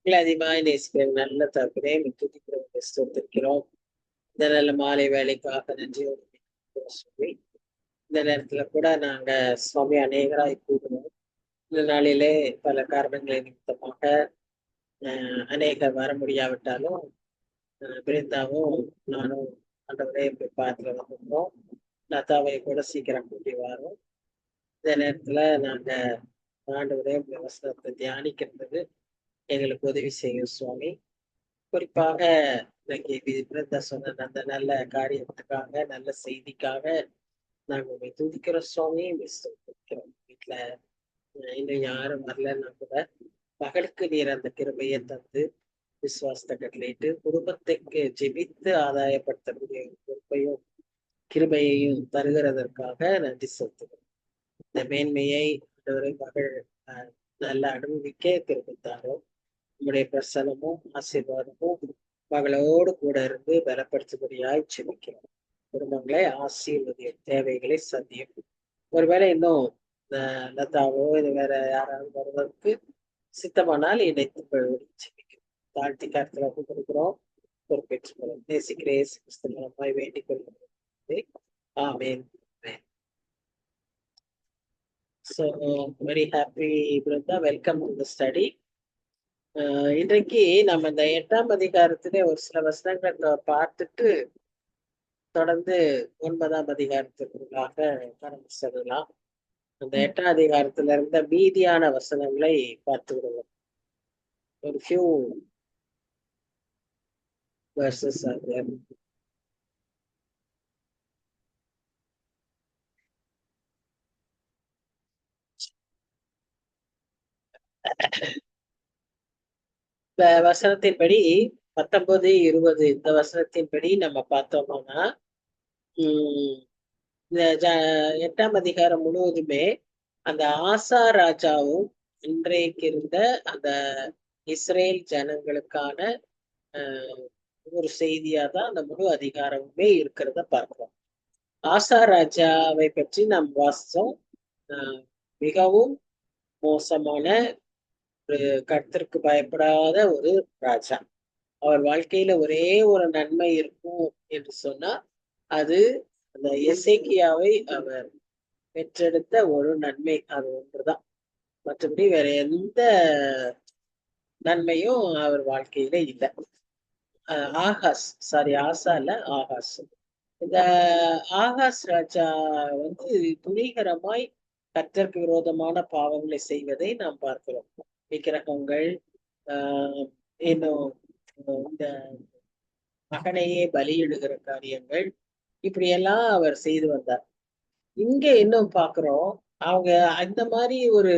அதிகமாய் நேசிக்கிற நல்ல தகப்பனே, துதிக்கிறோம், ஸ்தோத்திரிக்கிறோம். இந்த நல்ல மாலை வேலைக்காக நன்றியோடு சொல்லி இந்த நேரத்துல கூட நாங்க சுவாமி அநேகராய் கூடுவோம். இந்த நாளிலே பல காரணங்களை நிமித்தமாக அநேகர் வர முடியாவிட்டாலும் பிருந்தாவும் நானும் ஆண்டவரே போய் பார்த்துல வந்திருந்தோம். லதாவை கூட சீக்கிரம் கூட்டி வரோம். இந்த நேரத்துல நாங்க ஆண்டவரே வசனத்தை தியானிக்கிறது எங்களுக்கு உதவி செய்யும் சுவாமி. குறிப்பாக இன்னைக்கு பிருந்தா சொன்ன அந்த நல்ல காரியத்துக்காக, நல்ல செய்திக்காக நாங்க உங்களை துதிக்கிறோம் சுவாமி. துதிக்கிறோம். வீட்டுல இன்னும் யாரும் வரலன்னா கூட மகளுக்கு நீர் அந்த கிருபையை தந்து விசுவாசத்தை கட்டளையிட்டு குடும்பத்துக்கு ஜெபித்து ஆதாயப்படுத்தக்கூடிய பொறுப்பையும் கிருபையையும் தருகிறதற்காக நன்றி செலுத்துகிறோம். இந்த மேன்மையை மகள் நல்ல அனுபவிக்க திருப்பித்தாரோ உங்களுடைய பிரசனமும் ஆசீர்வாதமும் மகளோடு கூட இருந்து பலப்படுத்தும்படியாய் செபிக்கிறோம். குடும்பங்களை ஆசீர்வதியும், தேவைகளை சந்தியும். ஒருவேளை இன்னும் லதாவோ இது வேற யாராவது வருவதற்கு சித்தமானால் இணைத்து செபிக்கிறோம். தாழ்த்தி கருத்துல கொடுக்கிறோம், பொறுப்பேற்றுக்கிறோம். நேசிக்கிறேன் கிறிஸ்துவ வேண்டிக் கொள்கிறோம். ஆமேன். So very happy Brenda, welcome to the study. இன்றைக்கு நம்ம இந்த 8ஆம் அதிகாரத்திலே ஒரு சில வசனங்களை பார்த்துட்டு தொடர்ந்து 9ஆம் அதிகாரத்திற்குள்ளாக கடந்து செல்லலாம். அந்த 8ஆம் அதிகாரத்துல இருந்த மீதியான வசனங்களை பார்த்து விடுவோம். ஒரு ஃபியூ verses are there. வசனத்தின்படி 19, 20 இந்த வசனத்தின்படி நம்ம பார்த்தோம்னா இந்த 8ஆம் அதிகாரம் முழுவதுமே அந்த ஆசா ராஜாவும் இன்றைக்கு இருந்த அந்த இஸ்ரேல் ஜனங்களுக்கான ஒரு செய்தியா தான் அந்த முழு அதிகாரமுமே இருக்கிறத பார்க்கிறோம். ஆசா ராஜாவை பற்றி நாம் வாசித்தோம். மிகவும் மோசமான ஒரு கர்த்தருக்கு பயப்படாத ஒரு ராஜா. அவர் வாழ்க்கையில ஒரே ஒரு நன்மை இருக்கும் என்று சொன்னா அது அந்த எசேக்கியாவை அவர் பெற்றெடுத்த ஒரு நன்மை, அது ஒன்றுதான். மற்றபடி வேற எந்த நன்மையும் அவர் வாழ்க்கையில இல்லை. ஆசா இல்ல ஆகாஸ். இந்த ஆகாஸ் ராஜா துணிகரமாய் கர்த்தருக்கு விரோதமான பாவங்களை செய்வதை நாம் பார்க்கிறோம். விக்கிரகங்கள், இன்னும் இந்த மகனையே பலியிடுகிற காரியங்கள், இப்படியெல்லாம் அவர் செய்து வந்தார். இங்க இன்னும் பாக்குறோம், அவங்க அந்த மாதிரி ஒரு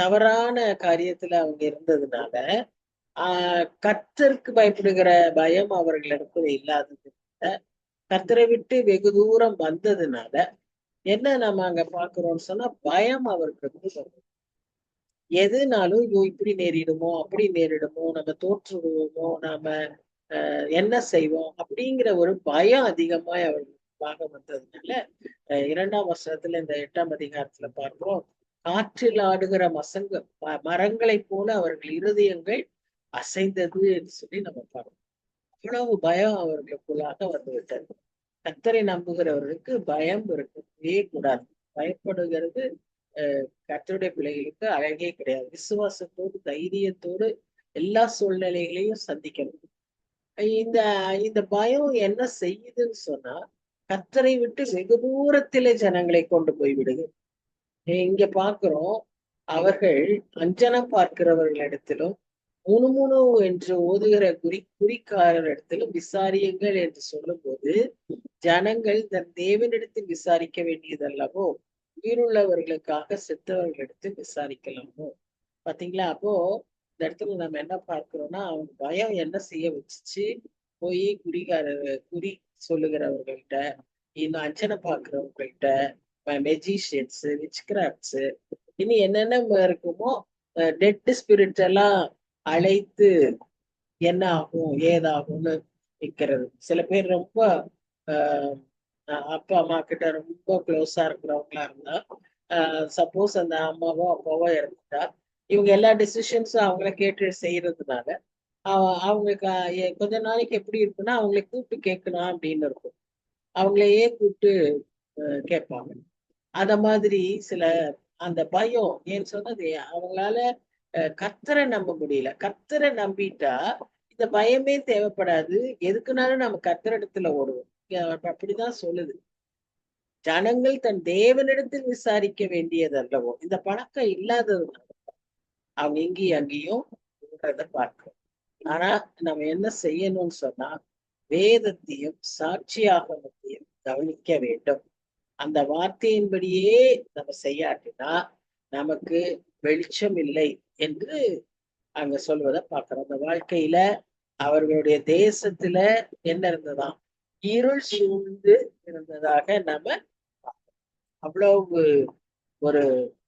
தவறான காரியத்துல அவங்க இருந்ததுனால கர்த்தருக்கு பயப்படுகிற பயம் அவர்களிடத்துல இல்லாததுனால, கர்த்தரை விட்டு வெகு தூரம் வந்ததுனால என்ன நம்ம அங்க பாக்குறோம்னு சொன்னா பயம் அவருக்கு எதுனாலும் இப்படி நேரிடுமோ அப்படி நேரிடுமோ, நம்ம தோற்றுடுவோமோ, நாம என்ன செய்வோம் அப்படிங்கிற ஒரு பயம் அதிகமாய் அவர்களுக்காக வந்ததுனால 2ஆம் வசனத்துல இந்த 8ஆம் அதிகாரத்துல பார்க்கிறோம், காற்றில் ஆடுகிற மரங்களை போல அவர்கள் இருதயங்கள் அசைந்தது என்று சொல்லி நம்ம பார்க்கிறோம். அவ்வளவு பயம் அவர்களுக்குள்ளாக வந்துவிட்டது. கர்த்தரை நம்புகிறவர்களுக்கு பயம் இருக்கவே கூடாது. பயப்படுகிறது கர்த்தருடைய பிள்ளைகளுக்கு அழகே கிடையாது. விசுவாசத்தோடு தைரியத்தோடு எல்லா சூழ்நிலைகளையும் சந்திக்கணும். இந்த பயம் என்ன செய்யுதுன்னு சொன்னா கர்த்தரை விட்டு வெகு தூரத்திலே ஜனங்களை கொண்டு போய் விடுது. இங்க பாக்குறோம், அவர்கள் அஞ்சனம் பார்க்கிறவர்களிடத்திலும் முணுமுணு என்று ஓதுகிற குறிக்காரர் இடத்திலும் விசாரியுங்கள் என்று சொல்லும் போது ஜனங்கள் தன் தேவனிடத்தில் விசாரிக்க வேண்டியதல்லவோ உயிருள்ளவர்களுக்காக செத்தவர்களிடத்தில் விசாரிக்கலாமோ. பாத்தீங்களா? அப்போ இந்த இடத்துல நம்ம என்ன பார்க்கிறோம்னா, அவங்க பயம் என்ன செய்ய வச்சுச்சு, போய் குறி சொல்லுகிறவர்கள்ட்ட, இன்னும் அஞ்சனை பார்க்கிறவங்கள்ட்ட, மெஜிஷியன்ஸ், விச்கிராப்ட்ஸ், இனி என்னென்ன இருக்குமோ டெட் ஸ்பிரிட் எல்லாம் அழைத்து என்ன ஆகும் ஏதாகும்னு நிக்கிறது. சில பேர் ரொம்ப அப்பா அம்மா கிட்ட ரொம்ப க்ளோஸா இருக்கிறவங்களா இருந்தா, சப்போஸ் அந்த அம்மாவோ அப்பாவோ இறந்துட்டா இவங்க எல்லா டிசிஷன்ஸும் அவங்கள கேட்டு செய்யறதுனால அவங்களுக்கு கொஞ்ச நாளைக்கு எப்படி இருக்குன்னா அவங்களை கூப்பிட்டு கேட்கலாம் அப்படின்னு இருக்கும். அவங்களையே கூப்பிட்டு கேட்பாங்க. அத மாதிரி சில அந்த பயம் ஏன்னு சொன்னது அவங்களால கர்த்தரை நம்ப முடியல. கர்த்தரை நம்பிட்டா இந்த பயமே தேவைப்படாது. எதுக்குனாலும் நம்ம கர்த்தரிடத்துல ஓடுவோம். அப்படிதான் சொல்லுது. ஜனங்கள் தன் தேவனிடத்தில் விசாரிக்க வேண்டியது அல்லவோ. இந்த பழக்கம் இல்லாததுனால அவங்க இங்கேயும் அங்கேயும் ஓடுறத பார்க்கிறோம். ஆனா நம்ம என்ன செய்யணும்னு சொன்னா வேதத்தையும் சாட்சியாகமத்தையும் கவனிக்க வேண்டும். அந்த வார்த்தையின்படியே நம்ம செய்யாட்டினா நமக்கு வெளிச்சம் இல்லை என்று அங்க சொல்வதை பார்க்கிறோம். அந்த வாழ்க்கையில அவர்களுடைய தேசத்துல என்ன இருந்ததாம்? இருள் சூழ்ந்து இருந்ததாக நம்ம அவ்வளவு ஒரு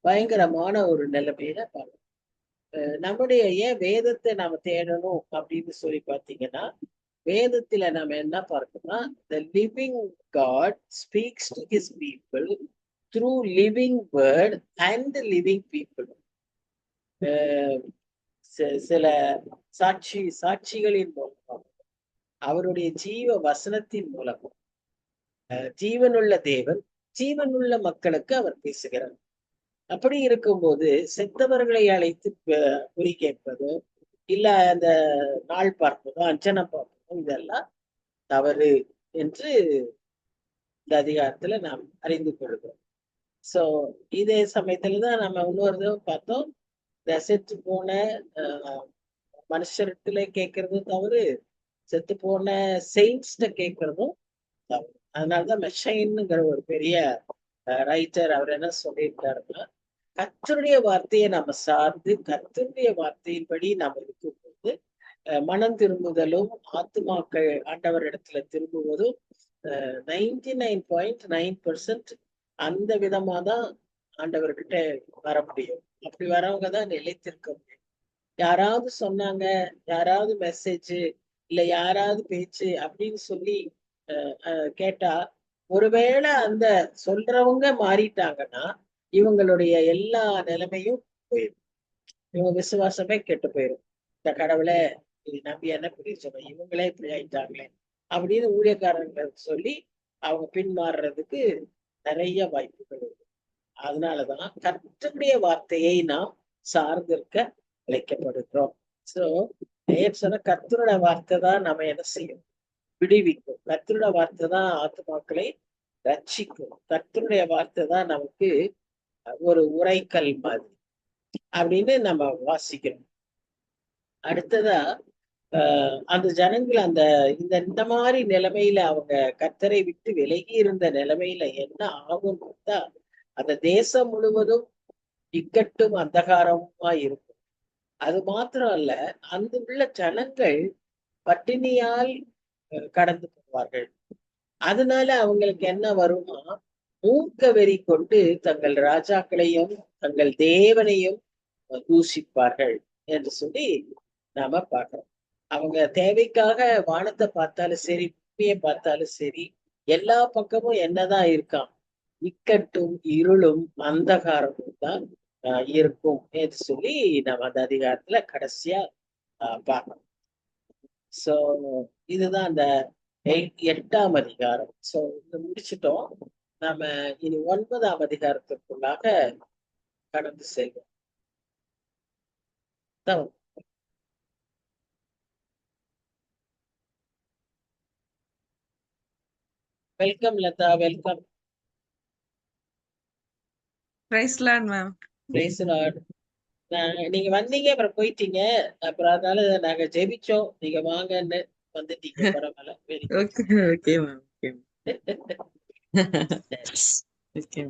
பயங்கரமான ஒரு நிலைமையில பார்க்கிறோம். நம்முடைய ஏன் வேதத்தை நாம தேடணும் அப்படின்னு சொல்லி பார்த்தீங்கன்னா வேதத்துல நம்ம என்ன பார்க்கணும்னா the living God speaks to his people through living word and living people. சில சாட்சிகளின் மூலமாக அவருடைய ஜீவ வசனத்தின் மூலமாக ஜீவனுள்ள தேவன் ஜீவனுள்ள மக்களுக்கு அவர் பேசுகிறார். அப்படி இருக்கும்போது செத்தவர்களை அழைத்து குறி கேட்பதோ இல்ல அந்த நாள் பார்ப்பதோ அஞ்சனம் பார்ப்பதோ இதெல்லாம் தவறு என்று இந்த அதிகாரத்துல நாம் அறிந்து கொள்கிறோம். சோ இதே சமயத்துலதான் நம்ம இன்னொரு பார்த்தோம். செத்து போன மனுஷத்துல கேட்கறதும் தவறு, செத்து போன செயின்ஸ்ட கேட்கறதும் தவறு. அதனாலதான் மெஷைன்னுங்கிற ஒரு பெரிய ரைட்டர் அவர் என்ன சொல்லியிருக்காருன்னா கர்த்தருடைய வார்த்தையை நம்ம சார்ந்து கர்த்தருடைய வார்த்தையின்படி நாம் இருக்கும்போது மனம் திரும்புதலும் ஆத்துமாக்கள் ஆண்டவர் இடத்துல திரும்புவதும் 99.9% அந்த விதமா தான் ஆண்டவர்கிட்ட வர முடியும். அப்படி வரவங்க தான் நிலைத்திருக்க முடியும். யாராவது சொன்னாங்க, யாராவது மெசேஜ் இல்ல யாராவது பேச்சு அப்படின்னு சொல்லி கேட்டா ஒருவேளை அந்த சொல்றவங்க மாறிட்டாங்கன்னா இவங்களுடைய எல்லா நிலைமையும் போயிடும். இவங்க விசுவாசமே கெட்டு போயிடும். இந்த கடவுளை இது நம்பி என்ன பிரயோஜனம், இவங்களே இப்படி ஆயிட்டாங்களே அப்படின்னு ஊழியக்காரர்கள் சொல்லி அவங்க பின்மாறுறதுக்கு நிறைய வாய்ப்புகள் இருக்கு. அதனாலதான் கர்த்தருடைய வார்த்தையை நாம் சார்ந்திருக்க அழைக்கப்படுகிறோம். சோ சொன்ன கர்த்தரோட வார்த்தை தான் நம்ம என்ன செய்யும்? விடுவிக்கும். கர்த்தரோட வார்த்தை தான் ஆத்துமாக்களை ரட்சிக்கும். கர்த்தருடைய வார்த்தை தான் நமக்கு ஒரு உரைக்கல் மாதிரி அப்படின்னு நம்ம வாசிக்கிறோம். அடுத்ததா அந்த ஜனங்கள் அந்த இந்த மாதிரி நிலைமையில அவங்க கர்த்தரை விட்டு விலகி இருந்த நிலைமையில என்ன ஆகும் பார்த்தா அந்த தேசம் முழுவதும் இக்கட்டும் அந்தகாரமா இருக்கும். அது மாத்திரம் அல்ல, அந்த உள்ள ஜனங்கள் பட்டினியால் கடந்து போவார்கள். அதனால அவங்களுக்கு என்ன வருமா? மூக்க வெறி கொண்டு தங்கள் ராஜாக்களையும் தங்கள் தேவனையும் தூஷிப்பார்கள் என்று சொல்லி நாம பார்க்கிறோம். அவங்க தேவைக்காக வானத்தை பார்த்தாலும் சரி, பூமியை பார்த்தாலும் சரி, எல்லா பக்கமும் என்னதான் இருக்கான்? இக்கட்டும் இருளும் அந்தகாரமும் தான் இருக்கும் என்று சொல்லி நம்ம அந்த அதிகாரத்துல கடைசியா பார்க்கணும். சோ இதுதான் அந்த 8ஆம் அதிகாரம். சோ இதை முடிச்சிட்டோம். நாம இனி 9ஆம் அதிகாரத்திற்குள்ளாக கடந்து செல்வோம். Welcome Latha, welcome. Praise Lord ma'am. Praise Lord. நீங்க வந்தீங்க அப்புறம் போயிட்டீங்க. அப்புறம் அதனால நாங்க ஜெபிச்சோம், நீங்க வாங்கன்னு வந்துட்டீங்க. பரவாயில்ல. Very good. Okay ma'am. Okay.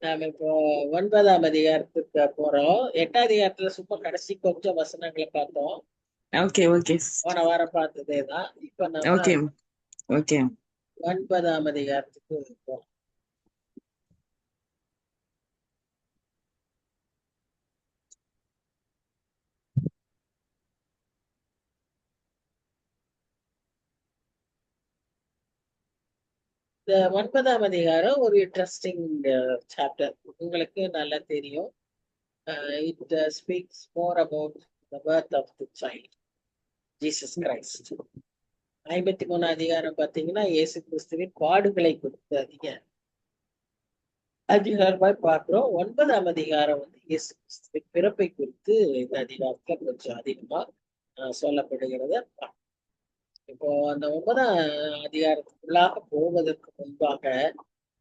நாம இப்போ 9ஆம் அதிகாரத்துக்கு போறோம். 8ஆம் அதிகாரத்துல சும்மா கடைசி கொஞ்சம் வசனங்களை பார்த்தோம். Okay okay. போன வாரம் பார்த்ததேதான். இப்ப நம்ம ஓகே ஓகே 9ஆம் அதிகாரத்துக்கு போறோம். இந்த 9ஆம் அதிகாரம் ஒரு இன்ட்ரெஸ்டிங் சாப்டர். உங்களுக்கு நல்லா தெரியும். It speaks more about the birth of the child, Jesus Christ. 53 அதிகாரம் பார்த்தீங்கன்னா இயேசு கிறிஸ்துவின் பாடுகளை குறித்து அதிகாரமாய் பார்க்கிறோம். 9ஆம் அதிகாரம் வந்து இயேசு கிறிஸ்துவின் பிறப்பை குறித்து இந்த அதிகாரத்துல கொஞ்சம் அதிகமா சொல்லப்படுகிறத பார்க்கிறோம். இப்போ அந்த 9ஆம் அதிகாரத்துக்குள்ளாக போவதற்கு முன்பாக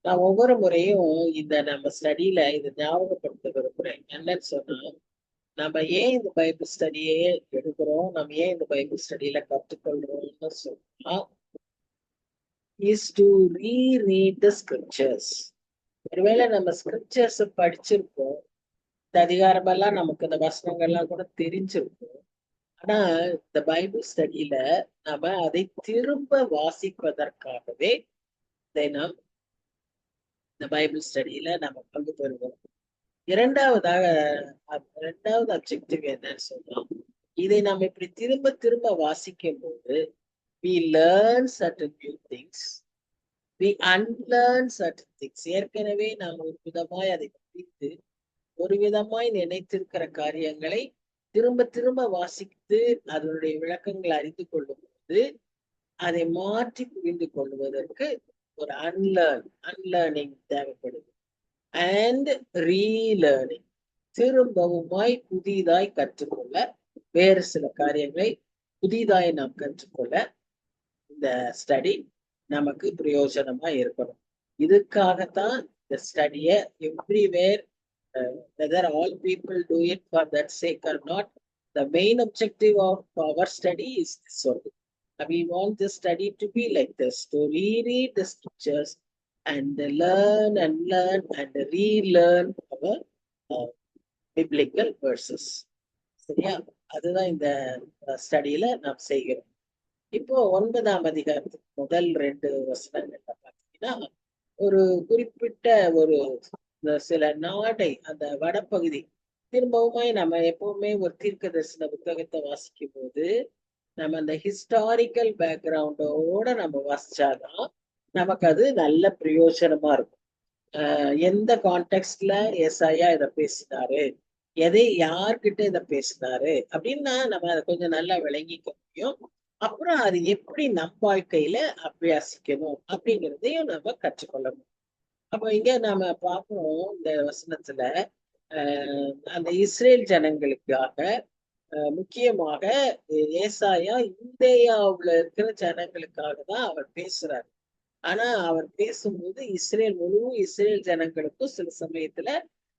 நான் ஒவ்வொரு முறையும் இந்த நம்ம ஸ்டடியில இதை ஞாபகப்படுத்த விரும்புறேன். என்னன்னு சொன்னா, நம்ம ஏன் இந்த பைபிள் ஸ்டடியே எடுக்கிறோம், நம்ம ஏன் இந்த பைபிள் ஸ்டடியில கற்றுக்கொள்றோம்னு சொன்னா, is to reread the scriptures. ஒருவேளை நம்ம ஸ்கிரிப்சர்ஸ் படிச்சிருப்போம், இந்த அதிகாரமெல்லாம் நமக்கு இந்த வசனங்கள்லாம் கூட தெரிஞ்சிருக்கும். ஆனா இந்த பைபிள் ஸ்டடியில நாம அதை திரும்ப வாசிப்பதற்காகவே தினம் இந்த பைபிள் ஸ்டடியில நம்ம பங்கு பெறுவோம். இரண்டாவது அப்ஜெக்டிவ் என்னன்னு சொன்னோம், இதை நம்ம இப்படி திரும்ப திரும்ப வாசிக்கும் போது we learn certain new things, we unlearn certain things. ஏற்கனவே நாம் ஒரு விதமாய் அதை குறித்து ஒரு விதமாய் நினைத்திருக்கிற காரியங்களை திரும்ப திரும்ப வாசித்து அதனுடைய விளக்கங்களை அறிந்து கொள்ளும் போது அதை மாற்றி புரிந்து கொள்வதற்கு ஒரு அன்லேர்னிங் தேவைப்படுது. அண்ட் ரீலேர்னிங், திரும்பவுமாய் புதிதாய் கற்றுக்கொள்ள, வேறு சில காரியங்களை புதிதாய் நாம் கற்றுக்கொள்ள இந்த ஸ்டடி நமக்கு பிரயோஜனமா இருக்கணும். இதுக்காகத்தான் இந்த ஸ்டடிய everywhere, whether all people do it for that sake or not, the main objective of our study is this only. We want the study to be like this, to reread the scriptures and learn and relearn our biblical verses. சரியா? அதுதான் இந்த ஸ்டடியில நாம் செய்கிறோம். இப்போ 9ஆம் அதிகாரத்துக்கு முதல் 2 வசனங்கள்ல பார்த்தீங்கன்னா, ஒரு குறிப்பிட்ட ஒரு சில நாடை, அந்த வடப்பகுதி, திரும்பவுமே நம்ம எப்பவுமே ஒரு தீர்க்க தரிசன புத்தகத்தை வாசிக்கும் போது நம்ம அந்த ஹிஸ்டாரிக்கல் பேக்ரவுண்டோட நம்ம வாசிச்சாதான் நமக்கு அது நல்ல பிரயோஜனமா இருக்கும். எந்த கான்டெக்ட்ல ஏசாயா இதை பேசினாரு, எதை யார்கிட்ட இதை பேசினாரு அப்படின்னா நம்ம அதை கொஞ்சம் நல்லா விளங்கிக்க முடியும். அப்புறம் அது எப்படி நம் வாழ்க்கையில அபியாசிக்கணும் அப்படிங்கிறதையும் நம்ம கற்றுக்கொள்ள முடியும். அப்ப இங்க நாம பார்க்கிறோம் இந்த வசனத்துல அந்த இஸ்ரேல் ஜனங்களுக்காக, முக்கியமாக ஏசாயா யூதேயாவுல இருக்கிற ஜனங்களுக்காக தான் அவர் பேசுறாரு. ஆனா அவர் பேசும்போது முழு இஸ்ரேல் ஜனங்களுக்கும் சில சமயத்துல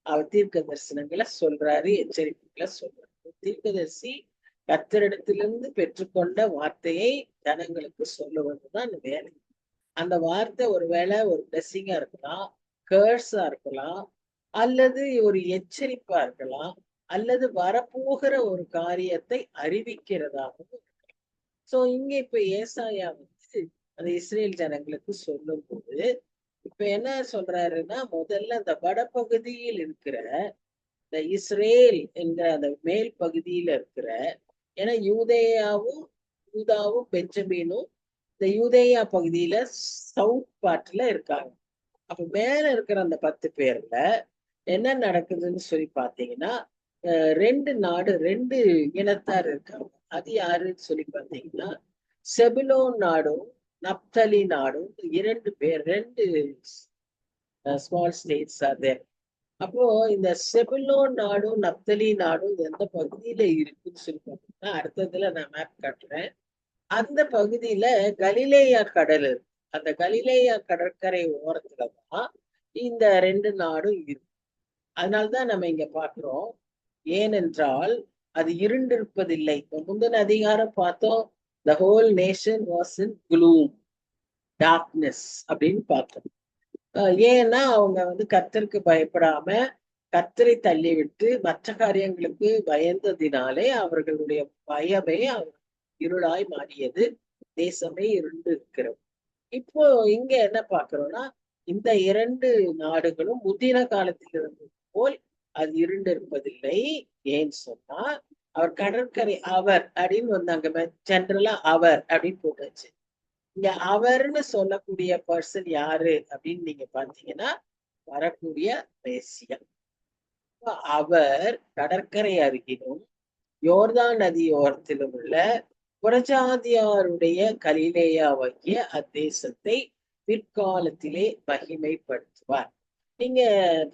அவர் தீர்க்க தரிசனங்களை சொல்றாரு, எச்சரிப்புகளை சொல்றாரு. தீர்க்கதரிசி கர்த்தரிடத்திலிருந்து பெற்றுக்கொண்ட வார்த்தையை ஜனங்களுக்கு சொல்லுவதுதான் அந்த வேலை. அந்த வார்த்தை ஒருவேளை ஒரு பிளெஸிங்கா இருக்கலாம், கர்ஸா இருக்கலாம், அல்லது ஒரு எச்சரிப்பா இருக்கலாம், அல்லது வரப்போகிற ஒரு காரியத்தை அறிவிக்கிறதாகவும் இருக்கலாம். சோ இங்க இப்ப ஏசாயா வந்து அந்த இஸ்ரேல் ஜனங்களுக்கு சொல்லும் போது இப்ப என்ன சொல்றாருன்னா, முதல்ல அந்த வடபகுதியில் இருக்கிற இந்த இஸ்ரேல் என்ற அந்த மேல் பகுதியில இருக்கிற, ஏன்னா யூதாவும் பெஞ்சமீனும் இந்த யூதேயா பகுதியில சவுத் பார்ட்ல இருக்காங்க. அப்ப மேல இருக்கிற அந்த 10 பேர்ல என்ன நடக்குதுன்னு சொல்லி பாத்தீங்கன்னா, 2 இனத்தார் இருக்காங்க. அது யாருன்னு சொல்லி பாத்தீங்கன்னா, செபுலோன் நாடும் நப்தலி நாடும் 2 ஸ்மால் ஸ்டேட்ஸ் அது. அப்போ இந்த செபுலோன் நாடும் நப்தலி நாடும் எந்த பகுதியில இருக்குன்னு சொல்லி பாத்தீங்கன்னா, அடுத்ததுல நான் மேப் காட்டுறேன். அந்த பகுதியில கலிலேயா கடல் இருக்கு. அந்த கலிலேயா கடற்கரை ஓரத்துலதான் இந்த 2 நாடும் இருக்கு. அதனால்தான் நம்ம இங்க பாக்குறோம். ஏனென்றால் அது இருண்டிருப்பதில்லை. முந்தின அதிகாரம் பார்த்தோம், the whole nation was in gloom, darkness அப்படின்னு பார்த்தோம். ஏன்னா அவங்க வந்து கர்த்தருக்கு பயப்படாம கர்த்தரை தள்ளிவிட்டு மற்ற காரியங்களுக்கு பயந்ததினாலே அவர்களுடைய பயமே இருளாய் மாறியது, தேசமே இருண்டு இருக்கிறது. இப்போ இங்க என்ன பாக்குறோம்னா, இந்த 2 நாடுகளும் முந்தின காலத்தில் இருந்தது போல் அது இருண்டு இருப்பதில்லை. ஏன்னு சொன்னா, அவர் கடற்கரை, அவர் அப்படின்னு வந்தாங்க, ஜென்ரலா அவர் அப்படின்னு போட்டுச்சு. இங்க அவர்னு சொல்லக்கூடிய பர்சன் யாரு அப்படின்னு நீங்க பாத்தீங்கன்னா, வரக்கூடிய மேசியா. அவர் கடற்கரை அருகிலும் யோர்தான் நதியோரத்திலும் உள்ள புறஜாதியாருடைய கலிலேயாவாகிய அத்தேசத்தை பிற்காலத்திலே மகிமைப்படுத்துவார். நீங்க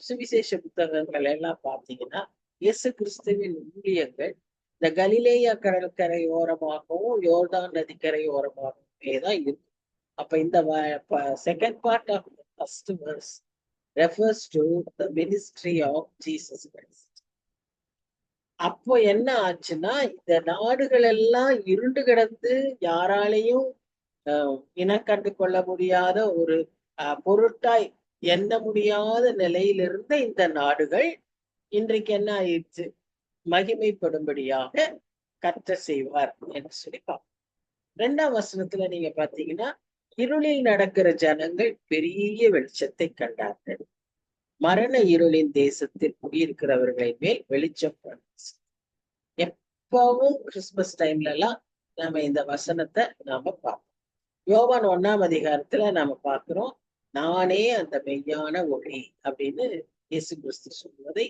சுவிசேஷ புத்தகங்கள் எல்லாம் பார்த்தீங்கன்னா இயேசு கிறிஸ்துவின் ஊழியங்கள் இந்த கலிலேயா கடற்கரை ஓரமாகவும் யோர்தான் நதிக்கரை ஓரமாகவே தான் இருக்கும். அப்ப இந்த second part of first verse refers to the ministry of Jesus Christ. அப்போ என்ன ஆச்சுன்னா, இந்த நாடுகள் எல்லாம் இருண்டு கிடந்து யாராலையும் இனக்கண்டு கொள்ள முடியாத ஒரு பொருட்டாய் எண்ண முடியாத நிலையிலிருந்த இந்த நாடுகள் இன்றைக்கு என்ன ஆயிடுச்சு? மகிமைப்படும்படியாக கற்ற செய்வார் என்று சொல்லி பார்ப்போம். 2ஆம் வசனத்துல நீங்க பாத்தீங்கன்னா, இருளில் நடக்கிற ஜனங்கள் பெரிய வெளிச்சத்தை கண்டார்கள். மரண இருளின் தேசத்தில் குடியிருக்கிறவர்களின் மேல் வெளிச்சம் பிறந்துச்சு. எப்பவும் கிறிஸ்துமஸ் டைம்ல எல்லாம் நாம இந்த வசனத்தை நாம பார்ப்போம். யோவான் 1ஆம் அதிகாரத்துல நாம பார்க்கிறோம், நானே அந்த மெய்யான ஒளி அப்படின்னு இயேசு கிறிஸ்து சொல்வதை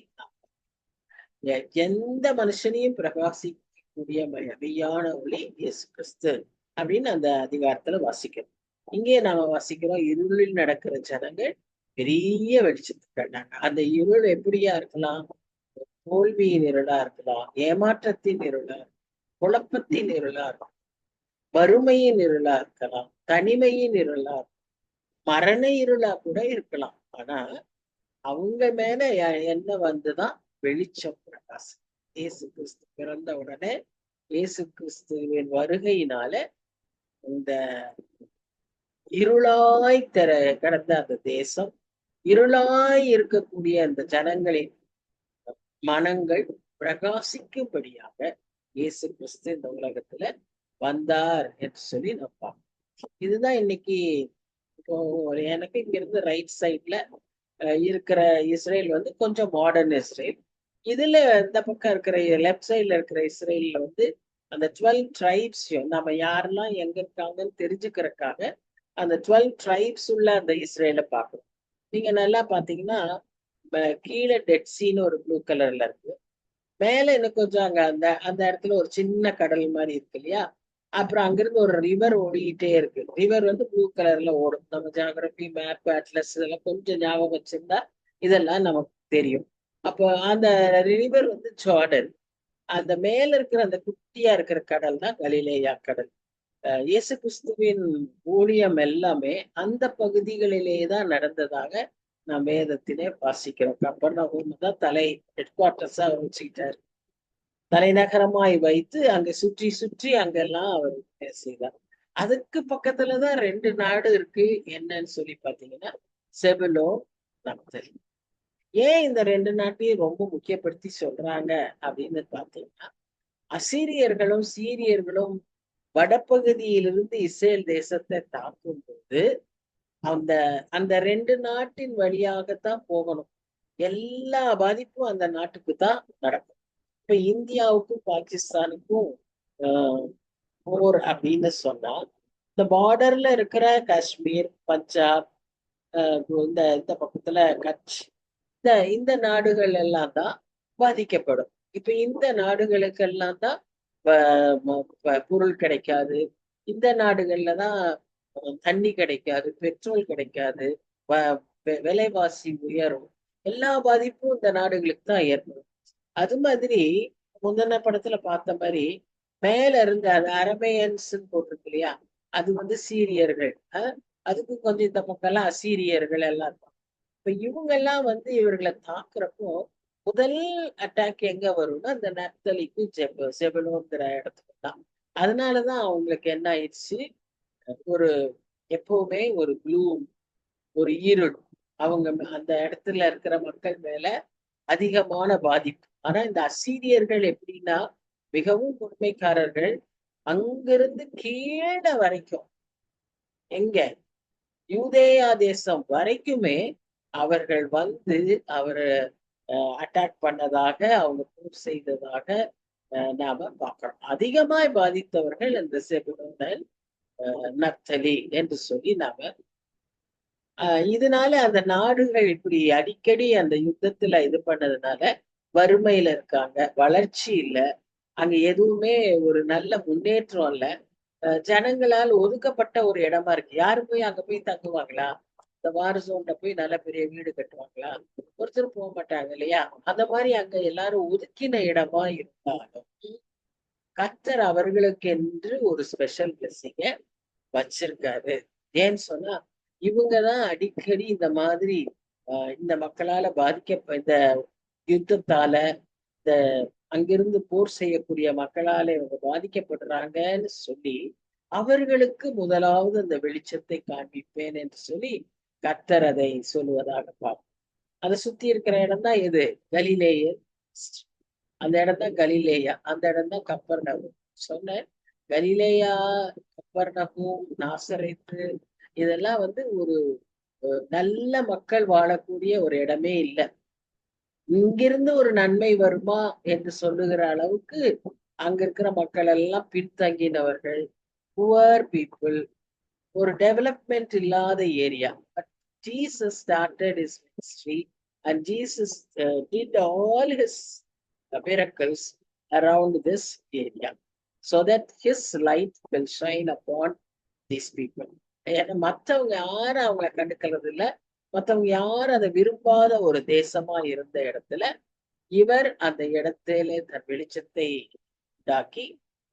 எந்த மனுஷனையும் பிரகாசிக்கக்கூடிய மெய்யான ஒளி இயேசு கிறிஸ்து அப்படின்னு அந்த அதிகாரத்துல வாசிக்கிறோம். இங்கே நாம வாசிக்கிறோம், இருளில் நடக்கிற ஜனங்கள் பெரிய வெளிச்சத்தை கண்டாங்க. அந்த இருள் எப்படியா இருக்கலாம்? தோல்வியின் இருளா இருக்கலாம், ஏமாற்றத்தின் இருளா, குழப்பத்தின் இருளா இருக்கலாம், வறுமையின் இருளா இருக்கலாம், தனிமையின் இருளா இருக்கலாம், மரண இருளா கூட இருக்கலாம். ஆனா அவங்க மேல என்ன வந்துதான்? வெளிச்சம் பிரகாசம். இயேசு கிறிஸ்து பிறந்த உடனே இயேசு கிறிஸ்துவின் வருகையினால இந்த இருளாய் கிடந்த அந்த தேசம், இருளாய் இருக்கக்கூடிய அந்த ஜனங்களின் மனங்கள் பிரகாசிக்கும்படியாக இயேசு கிறிஸ்து இந்த உலகத்துல வந்தார் என்று சொல்லி நான் பார்ப்போம். இதுதான் இன்னைக்கு இப்போ எனக்கு இங்க இருந்து ரைட் சைட்ல இருக்கிற இஸ்ரேல் வந்து கொஞ்சம் மாடர்ன் இஸ்ரேல். இதுல இந்த பக்கம் இருக்கிற லெப்ட் சைட்ல இருக்கிற இஸ்ரேல்ல வந்து அந்த 12 ட்ரைப்ஸையும் நம்ம யாரெல்லாம் எங்க இருக்காங்கன்னு தெரிஞ்சுக்கிறதுக்காக அந்த 12 ட்ரைப்ஸ் உள்ள அந்த இஸ்ரேலை பார்க்கணும். நீங்க நல்லா பாத்தீங்கன்னா கீழே டெட் சீன்னு ஒரு ப்ளூ கலர்ல இருக்கு, மேல இன்னும் கொஞ்சம் அங்க அந்த அந்த இடத்துல ஒரு சின்ன கடல் மாதிரி இருக்கு இல்லையா? அப்புறம் அங்கிருந்து ஒரு ரிவர் ஓடிக்கிட்டே இருக்கு. ரிவர் வந்து ப்ளூ கலர்ல ஓடும். நம்ம ஜியாகிரபி மேப் அட்லஸ் இதெல்லாம் கொஞ்சம் ஞாபகம் வச்சிருந்தா இதெல்லாம் நமக்கு தெரியும். அப்போ அந்த ரிவர் வந்து ஜார்டன். அந்த மேல இருக்கிற அந்த குட்டியா இருக்கிற கடல் தான் கலிலேயா கடல். இயேசு கிறிஸ்துவின் ஊழியம் எல்லாமே அந்த பகுதிகளிலே தான் நடந்ததாக நாம் வேதத்திலே வாசிக்கிறோம். கப்பர்நகூம் தான் ஹெட் குவார்டர்ஸா வச்சுக்கிட்டாரு. தலைநகரமாய் வைத்து அங்க சுற்றி சுற்றி அங்கெல்லாம் அவர் செய்தார். அதுக்கு பக்கத்துலதான் 2 நாடு இருக்கு. என்னன்னு சொல்லி பாத்தீங்கன்னா செபுலோன், நப்தலி. ஏன் இந்த 2 நாட்டையும் ரொம்ப முக்கியப்படுத்தி சொல்றாங்க அப்படின்னு பாத்தீங்கன்னா, அசீரியர்களும் சீரியர்களும் வடபகுதியிலிருந்து இஸ்ரேல் தேசத்தை தாக்கும் போது அந்த அந்த 2 நாட்டின் வழியாகத்தான் போகணும். எல்லா பாதிப்பும் அந்த நாட்டுக்கு தான் நடக்கும். இப்ப இந்தியாவுக்கும் பாகிஸ்தானுக்கும் போர் அப்படின்னு சொன்னா, இந்த பார்டர்ல இருக்கிற காஷ்மீர், பஞ்சாப், இந்த இந்த பக்கத்துல கட்ச், இந்த நாடுகள் எல்லாம் தான் பாதிக்கப்படும். இப்ப இந்த நாடுகளுக்கு எல்லாம் தான் பொருள் கிடைக்காது. இந்த நாடுகள்ல தான் தண்ணி கிடைக்காது, பெட்ரோல் கிடைக்காது, விலைவாசி உயரும். எல்லா பாதிப்பும் இந்த நாடுகளுக்கு தான் ஏற்படும். அது மாதிரி முந்தின படத்துல பார்த்த மாதிரி மேல இருந்து அது அரமேயன்ஸ் போட்டிருக்கு இல்லையா? அது வந்து சீரியர்கள். அதுக்கு கொஞ்சம் இந்த பக்கம் எல்லாம் அசீரியர்கள் எல்லாம் இருக்கும். இப்ப இவங்க எல்லாம் வந்து இவர்களை தாக்குறப்போ முதல் அட்டாக் எங்க வரும்னா அந்த நப்தலிக்கு செபலோங்கிற இடத்துக்கு தான். அதனாலதான் அவங்களுக்கு என்ன ஆயிடுச்சு? ஒரு எப்பவுமே ஒரு க்ளூம், ஒரு ஈருள் அவங்க அந்த இடத்துல இருக்கிற மக்கள் மேல அதிகமான பாதிப்பு. ஆனா இந்த அசீரியர்கள் எப்படின்னா மிகவும் கொடுமைக்காரர்கள். அங்கிருந்து கீழே வரைக்கும், எங்க யூதேயா தேசம் வரைக்குமே அவர்கள் வந்து அவரை அட்டாக் பண்ணதாக, அவங்க போர் செய்ததாக நாம பார்க்கிறோம். அதிகமாய் பாதித்தவர்கள் இந்த செபுலோன், நப்தலி என்று சொல்லி நாம இதனால அந்த நாடுகள் இப்படி அடிக்கடி அந்த யுத்தத்துல இது பண்ணதுனால வறுமையில இருக்காங்க, வளர்ச்சி இல்ல, அங்க எதுவுமே ஒரு நல்ல முன்னேற்றம் இல்ல. ஜனங்களால் ஒதுக்கப்பட்ட ஒரு இடமா இருக்கு. யாரும் போய் அங்க போய் தங்குவாங்களா? இந்த வார் ஜோன்ல போய் நல்ல பெரிய வீடு கட்டுவாங்களா? ஒருத்தரும் போ மாட்டாங்க இல்லையா? அந்த மாரி அங்க எல்லாரும் ஒதுக்கின இடமா இருந்தாலும், கர்த்தர் அவர்களுக்கென்று ஒரு ஸ்பெஷல் பிளெஸிங்க வச்சிருக்காரு. ஏன்னு சொன்னா, இவங்க தான் அடிக்கடி இந்த மாதிரி இந்த மக்களால இந்த யுத்தத்தால, இந்த அங்கிருந்து போர் செய்யக்கூடிய மக்களால இவங்க பாதிக்கப்படுறாங்கன்னு சொல்லி, அவர்களுக்கு முதலாவது அந்த வெளிச்சத்தை காண்பிப்பேன் என்று சொல்லி, கர்த்தர் அதை சொல்லுவதாக பார்க்கிறோம். அதை சுத்தி இருக்கிற இடம் தான் எது? கலிலேயர். அந்த இடம் தான் கலிலேயா. அந்த இடம் தான் கப்பர்நகூம். சொன்னேன், கலிலேயா, கப்பர்நகூம், நாசரேத்து இதெல்லாம் வந்து ஒரு நல்ல மக்கள் வாழக்கூடிய ஒரு இடமே இல்லை. இங்கிருந்து ஒரு நன்மை வருமா என்று சொல்லுகிற அளவுக்கு அங்க இருக்கிற மக்கள் எல்லாம் பின்தங்கினவர்கள், புவர் பீப்புள், ஒரு டெவலப்மெண்ட் இல்லாத area. But Jesus started his ministry and Jesus did all his miracles around this area so that his light will shine upon these people. ஏன்னா மத்தவங்க யாரும் அவங்கள கண்டுக்கிறது இல்ல, மத்தவங்க யாரும் அதை விரும்பாத ஒரு தேசமா இருந்த இடத்துல இவர் அந்த இடத்திலே தன் வெளிச்சத்தை உண்டாக்கி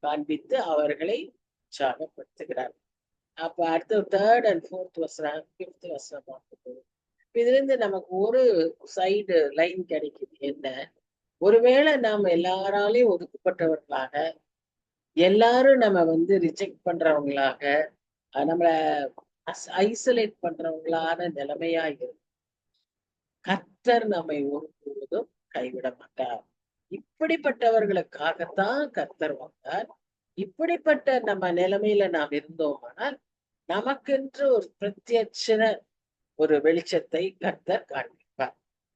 காண்பித்து அவர்களை உற்சாகப்படுத்துகிறார். அப்ப அடுத்த 3rd and 4th வசனம் 5th வசனம் பார்க்கும்போது இதுல இருந்து நமக்கு ஒரு சைடு லைன் கிடைக்குது. என்ன? ஒருவேளை நாம எல்லாராலையும் ஒதுக்கப்பட்டவர்களாக, எல்லாரும் நம்ம வந்து ரிஜெக்ட் பண்றவங்களாக, நம்மள ஐசோலேட் பண்றவங்களான நிலைமையா இருக்கு, கர்த்தர் நம்மை ஒருபொழுதும் கைவிட மாட்டார். இப்படிப்பட்டவர்களுக்காகத்தான் கர்த்தர் வந்தார். இப்படிப்பட்ட நம்ம நிலைமையில நாம் இருந்தோமானால் நமக்கென்று ஒரு பிரத்யட்ச ஒரு வெளிச்சத்தை கர்த்தர் காண்பிப்பார்.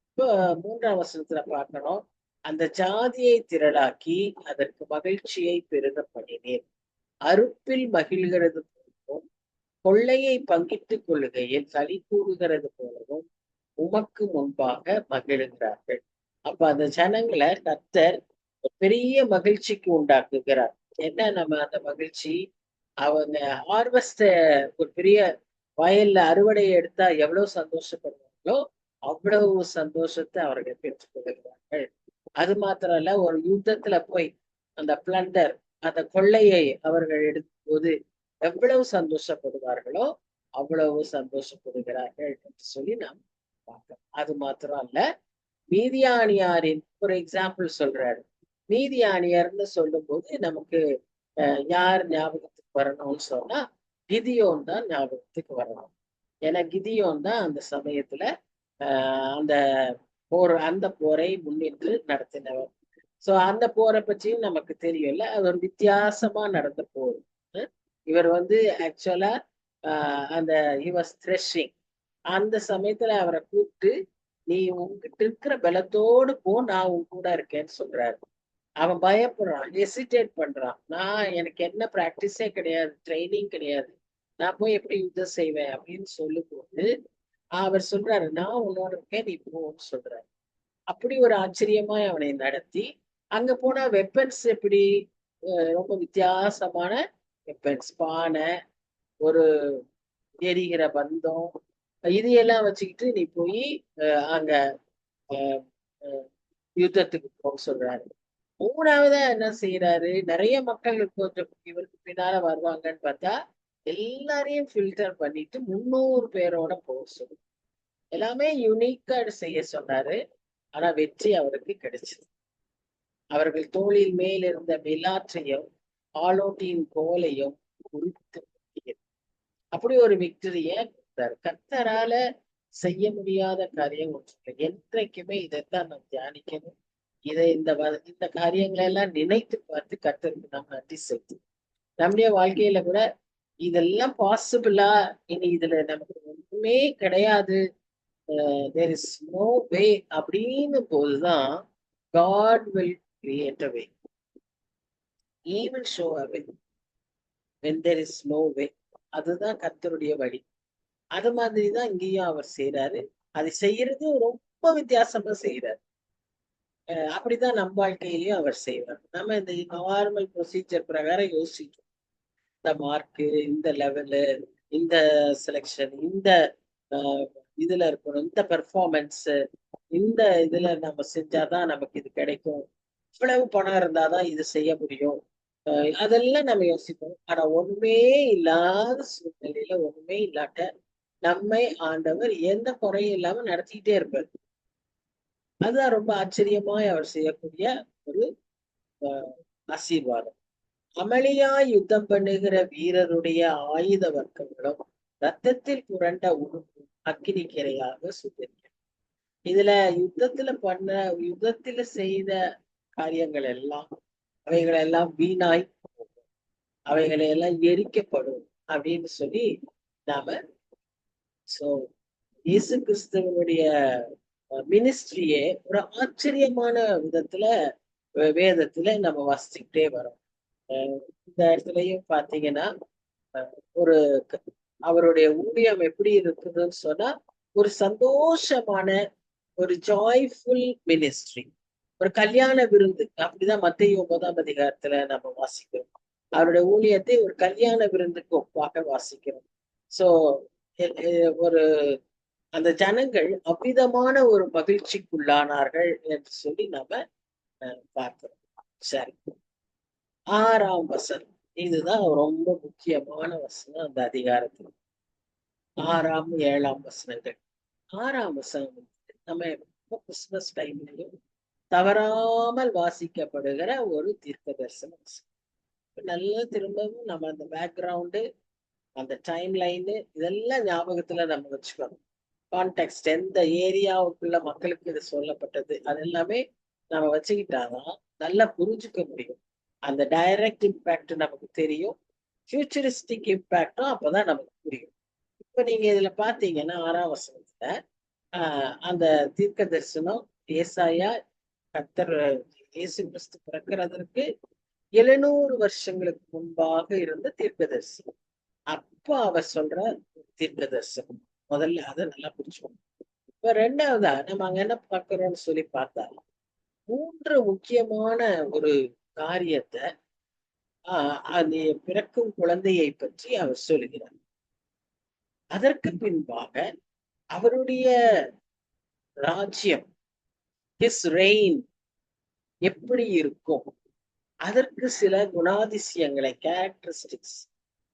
இப்போ 3ஆம் வசனத்துல பார்க்கணும், அந்த ஜாதியை திரளாக்கி அதற்கு மகிழ்ச்சியை பெருக பண்ணினேன். அறுப்பில் மகிழ்கிறது போலவும் கொள்ளையை பங்கிட்டுக் கொள்ளுகையில் களி கூறுகிறது போலவும் உமக்கு முன்பாக மகிழுகிறார்கள். அப்ப அந்த ஜனங்களை கர்த்தர் ஒரு பெரிய மகிழ்ச்சிக்கு உண்டாக்குகிறார். என்ன நம்ம அந்த மகிழ்ச்சி? அவங்க ஹார்வெஸ்ட ஒரு பெரிய வயல்ல அறுவடையை எடுத்தா எவ்வளவு சந்தோஷப்படுவாங்களோ அவ்வளவு சந்தோஷத்தை அவர்கள் பெற்றுக் கொள்கிறார்கள். அது மாத்திரம் இல்ல, ஒரு யுத்தத்துல போய் அந்த பிளண்டர், அந்த கொள்ளையை அவர்கள் எடுக்கும் போது எவ்வளவு சந்தோஷப்படுவார்களோ அவ்வளவு சந்தோஷப்படுகிறார்கள் என்று சொல்லி நாம் பார்க்கிறோம். அது மாத்திரம் அல்ல, மீதியானியாரின் ஒரு எக்ஸாம்பிள் சொல்றாரு. மீதியானியர்னு சொல்லும் போது நமக்கு யார் ஞாபகத்துக்கு வரணும்னு சொன்னா கிதியோன் தான் ஞாபகத்துக்கு வரணும். ஏன்னா கிதியோன் தான் அந்த சமயத்துல அந்த அந்த போரை முன்னின்று நடத்தினவர். சோ அந்த போரை பற்றியும் நமக்கு தெரியும்ல, அது ஒரு வித்தியாசமா நடந்த போர். இவர் வந்து ஆக்சுவலா அந்த he was threshing. அந்த சமயத்துல அவரை கூப்பிட்டு, நீ உங்ககிட்ட இருக்கிற பலத்தோடு போ, நான் உன் கூட இருக்கேன்னு சொல்றாரு. அவன் பயப்படுறான், ஹெசிடேட் பண்றான். எனக்கு என்ன பிராக்டிஸே கிடையாது, ட்ரைனிங் கிடையாது, நான் போய் எப்படி யுத்தம் செய்வேன் அப்படின்னு சொல்லும்போது அவர் சொல்றாரு, நான் உன்னோட இருக்கேன், நீ போன்னு சொல்றாரு. அப்படி ஒரு ஆச்சரியமாய் அவனை நடத்தி அங்க போனா வெப்பன்ஸ் எப்படி ரொம்ப வித்தியாசமான வெப்பன்ஸ், பானை, ஒரு எரிகிற பந்தம், இதையெல்லாம் வச்சுக்கிட்டு நீ போய் அங்க யுத்தத்துக்கு போக சொல்றாரு. 3ஆவதா என்ன செய்யறாரு? நிறைய மக்கள் கொஞ்சம் இவருக்கு பின்னால வருவாங்கன்னு பார்த்தா எல்லாரையும் ஃபில்டர் பண்ணிட்டு 300 பேரோட போக சொல்லு. எல்லாமே யுனிக்கா செய்ய சொன்னாரு. ஆனா வெற்றி அவருக்கு கிடைச்சது. அவர்கள் தோளில் மேல் இருந்த மிலாற்றையும் ஆலோட்டியின் கோலையும் குறித்து அப்படி ஒரு விக்டரிய கர்த்தரால செய்ய முடியாத காரியம் ஒன்று. என்றைக்குமே இதைத்தான் நாம் தியானிக்கணும். இந்த காரியங்களை எல்லாம் நினைத்து பார்த்து கர்த்தருக்கு நாம் நன்றி செலுத்தணும். நம்முடைய வாழ்க்கையில கூட இதெல்லாம் பாசிபிளா, இனி இதுல நமக்கு ஒண்ணுமே கிடையாது, there is no way அப்படின்னு போதுதான் God will create a way. He will show a way when there is no way. அதுதான் கர்த்தருடைய வழி. அது மாதிரிதான் இங்கேயும் அவர் செய்யறாரு. அதை செய்யறது ரொம்ப வித்தியாசமா செய்யறாரு. அப்படிதான் நம்ம வாழ்க்கையிலயும் அவர் செய்வார். நம்ம இந்த நார்மல் ப்ரொசீஜர் பிரகாரம் யோசிச்சோம். இந்த மார்க்கு, இந்த லெவலு, இந்த செலக்ஷன், இந்த அஹ், இதுல இருக்கணும், இந்த பெர்ஃபார்மன்ஸ், இந்த இதுல நம்ம செஞ்சாதான் நமக்கு இது கிடைக்கும், இவ்வளவு பணம் இருந்தாதான் இது செய்ய முடியும். அதெல்லாம் நம்ம யோசிப்போம். ஆனா ஒண்ணுமே இல்லாத சூழ்நிலையில ஒண்ணுமே இல்லாட்ட நம்மை ஆண்டவர் எந்த குறையும் இல்லாம நடத்திக்கிட்டே இருப்பார். அதுதான் ரொம்ப ஆச்சரியமாய் அவர் செய்யக்கூடிய ஒரு அஹ், ஆசீர்வாதம். அமளியாய் யுத்தம் பண்ணுகிற வீரருடைய ஆயுத வர்க்கங்களும் ரத்தத்தில் புரண்ட உடுப்பும் அக்கினிக்கிரையாக சுட்டெரிக்கும். இதுல யுத்தத்துல செய்த காரியங்கள் எல்லாம் அவைகளெல்லாம் வீணாய் போகும். அவைகளை எல்லாம் எரிக்கப்படும் அப்படின்னு சொல்லி நாம சோ இயேசு கிறிஸ்துவனுடைய மினிஸ்ட்ரியே ஒரு ஆச்சரியமான விதத்துல வேதத்துல நம்ம வாசிச்சுக்கிட்டே வரோம். இந்த இடத்துலயும் பாத்தீங்கன்னா ஒரு அவருடைய ஊழியம் எப்படி இருக்குதுன்னு சொன்னா ஒரு சந்தோஷமான ஒரு ஜாய்ஃபுல் மினிஸ்ட்ரி, ஒரு கல்யாண விருந்து. அப்படிதான் மத்தேயு 9ஆம் அதிகாரத்துல நம்ம வாசிக்கிறோம். அவருடைய ஊழியத்தை ஒரு கல்யாண விருந்துக்கு ஒப்பாக வாசிக்கிறோம். சோ ஒரு அந்த ஜனங்கள் அவ்விதமான ஒரு மகிழ்ச்சிக்குள்ளானார்கள் என்று சொல்லி நம்ம பார்க்கிறோம். சரி, 6ஆம் வசனம் இதுதான் ரொம்ப முக்கியமான வசனம் அந்த அதிகாரத்துல. 6ஆம் 7ஆம் வசனங்கள். 6ஆம் வசனம் நம்ம கிறிஸ்துமஸ் டைம்லயும் தவறாமல் வாசிக்கப்படுகிற ஒரு தீர்க்க தரிசன வசனம். நல்லா திரும்பவும் நம்ம அந்த பேக்ரவுண்டு, அந்த டைம் லைனு இதெல்லாம் ஞாபகத்துல நம்ம வச்சுக்கணும். கான்டெக்ட், எந்த ஏரியாவுக்குள்ள மக்களுக்கு இது சொல்லப்பட்டது, அது எல்லாமே நம்ம வச்சுக்கிட்டாதான் நல்லா புரிஞ்சுக்க முடியும். அந்த டைரக்ட் இம்பாக்ட் நமக்கு தெரியும், ஃபியூச்சரிஸ்டிக் இம்பாக்டும் அப்பதான் நமக்கு புரியும். இப்ப நீங்க இதுல பாத்தீங்கன்னா 6ஆம் வசனத்துல அந்த தீர்க்க தரிசனம் ஏசாயா கர்த்தர் இயேசு கிறிஸ்து பிறக்கிறதற்கு 700 வருஷங்களுக்கு முன்பாக இருந்த தீர்க்க தரிசனம். அப்ப அவர் சொல்ற தீர்க்க தரிசனம். முதல்ல அதை நல்லா புரிச்சுக்கணும். இப்ப ரெண்டாவதா நம்ம அங்க என்ன பார்க்கிறோம்னு சொல்லி பார்த்தா 3 முக்கியமான ஒரு காரியத்தை அந்த பிறக்கும் குழந்தையை பற்றி அவர் சொல்லுகிறார். அதற்கு பின்பாக அவருடைய ராஜ்யம், ஹிஸ் ரெயின் எப்படி இருக்கும், அதற்கு சில குணாதிசயங்களை, கேரக்டரிஸ்டிக்ஸ்,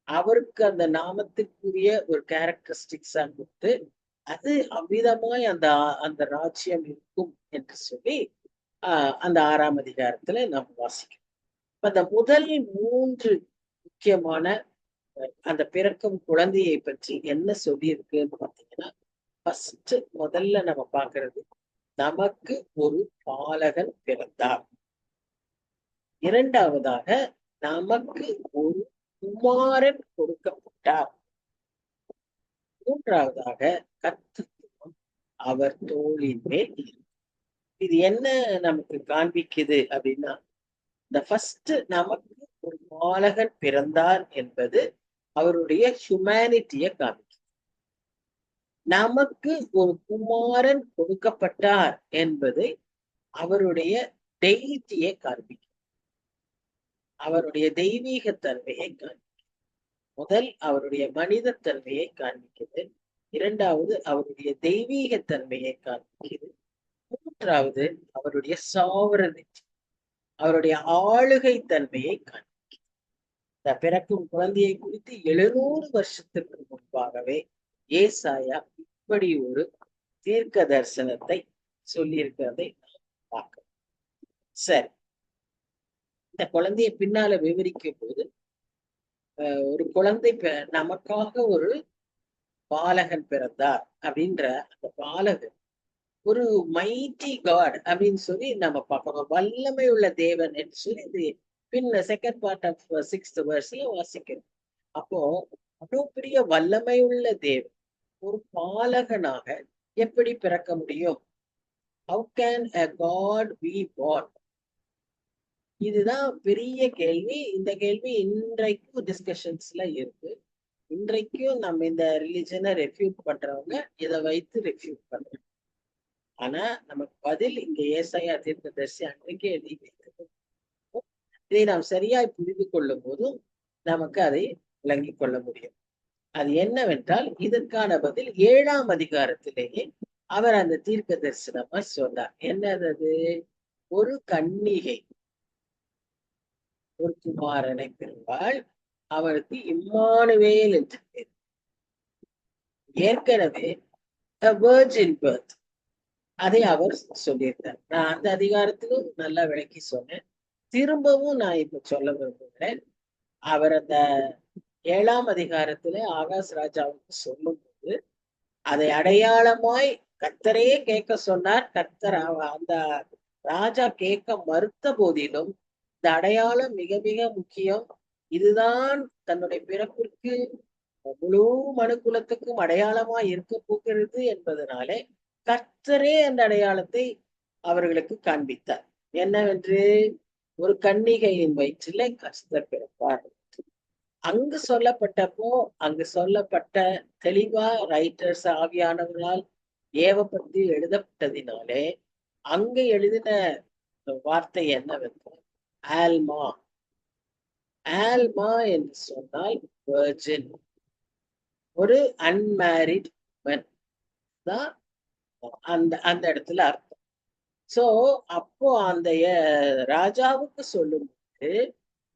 அவருக்கு அந்த நாமத்துக்குரிய ஒரு கேரக்டரிஸ்டிக்ஸா கொடுத்து அது அவ்விதமாய் அந்த அந்த ராஜ்யம் இருக்கும் என்று சொல்லி அந்த 6ஆம் அதிகாரத்துல நம்ம வாசிக்கிறோம். அந்த முதல் 3 முக்கியமான அந்த பிறக்கும் குழந்தையை பற்றி என்ன சொல்லி இருக்குன்னு பாத்தீங்கன்னா, ஃபர்ஸ்ட் முதல்ல நம்ம பாக்குறது நமக்கு ஒரு பாலகன் பிறந்தார். இரண்டாவதாக நமக்கு ஒரு குமாரன் கொடுக்கப்பட்டார். மூன்றாவதாக கர்த்தத்துவம் அவர் தோளின் மேல். இது என்ன நமக்கு காண்பிக்குது அப்படின்னா, இந்த ஃபர்ஸ்ட் நமக்கு ஒரு பாலகன் பிறந்தார் என்பது அவருடைய ஹியூமனிட்டியை காண்பிக்கும். நமக்கு ஒரு குமாரன் கொடுக்கப்பட்டார் என்பதை அவருடைய டெய்டியை காண்பிக்கும், அவருடைய தெய்வீக தன்மையை காண்பிக்கும். முதல் அவருடைய மனித தன்மையை காண்பிக்குது, இரண்டாவது அவருடைய தெய்வீக தன்மையை காண்பிக்குது, மூன்றாவது அவருடைய சாவரனிட்டி, அவருடைய ஆளுகை தன்மையை காண்பிக்குது. இந்த பிறக்கும் குழந்தையை குறித்து 700 வருஷத்திற்கு முன்பாகவே ஏசாயா இப்படி ஒரு தீர்க்க தரிசனத்தை சொல்லியிருக்கிறதை பார்க்கிறோம். சரி, இந்த குழந்தையை பின்னால விவரிக்கும் போது ஒரு குழந்தை நமக்காக ஒரு பாலகன் பிறந்தார் அப்படின்ற அந்த பாலகன் ஒரு மைட்டி காட் அப்படின்னு சொல்லி நம்ம பார்க்கணும். வல்லமை உள்ள தேவன் என்று சொல்லி இது பின்ன செகண்ட் பார்ட் ஆஃப் 6th verseல வாசிக்கணும். அப்போ அவ்வளவு பெரிய வல்லமை உள்ள தேவன் ஒரு பாலகனாக எப்படி பிறக்க முடியும்? How can a God be born? இதுதான் பெரிய கேள்வி. இந்த கேள்வி இன்றைக்கும் டிஸ்கஷன்ஸ்ல இருக்கு. இன்றைக்கும் நம்ம இந்த ரிலிஜனை ரெஃப்யூட் பண்றவங்க இதை வைத்து ரெஃப்யூட் பண்றோம். ஆனா நமக்கு பதில் இங்க ஏசாயா தீர்க்கதரிசி அன்றைக்கே எழுதி வைத்தது. இதை நாம் சரியாய் புரிந்து கொள்ளும் போதும் நமக்கு அதை விளங்கிக் கொள்ள முடியும். அது என்னவென்றால் இதற்கான பதில் 7ஆம் அதிகாரத்திலேயே அவர் அந்த தீர்க்க தரிசனமா சொன்னார். என்னது? ஒரு கன்னிகை ஒரு குமாரனை பெறுவாள், அவருக்கு இம்மானுவேல் என்று பேர். ஏற்கனவே a virgin birth அதை அவர் சொல்லியிருந்தார். நான் அந்த அதிகாரத்திலும் நல்லா விளக்கி சொன்னேன். திரும்பவும் நான் இப்ப சொல்ல விரும்புகிறேன். அவர் அந்த 7ஆம் அதிகாரத்திலே ஆகாஷ் ராஜாவுக்கு சொல்லும் போது அதை அடையாளமாய் கர்த்தரே கேட்க சொன்னார். கர்த்தர் அந்த ராஜா கேட்க மறுத்த போதிலும் இந்த அடையாளம் மிக மிக முக்கியம். இதுதான் தன்னுடைய பிறப்பிற்கு முழு மனுக்குலத்துக்கும் அடையாளமா இருக்க போகிறது என்பதனாலே கர்த்தரே அந்த அடையாளத்தை அவர்களுக்கு காண்பித்தார். என்னவென்று? ஒரு கன்னிகையின் வயிற்றிலே கர்த்தர் பிறப்பார். அங்கு சொல்லப்பட்ட தெளிவா ரைட்டர்ஸ் ஆவியானவர்களால் ஏவப்பட்டு எழுதப்பட்டதினாலே அங்கு எழுதின வார்த்தை என்னவென்றால் ஆல்மா. ஆல்மா என்று சொன்னால் வெர்ஜின், ஒரு அன்மேரிட் தான் அந்த அந்த இடத்துல அர்த்தம். சோ அப்போ அந்த ராஜாவுக்கு சொல்லும்போது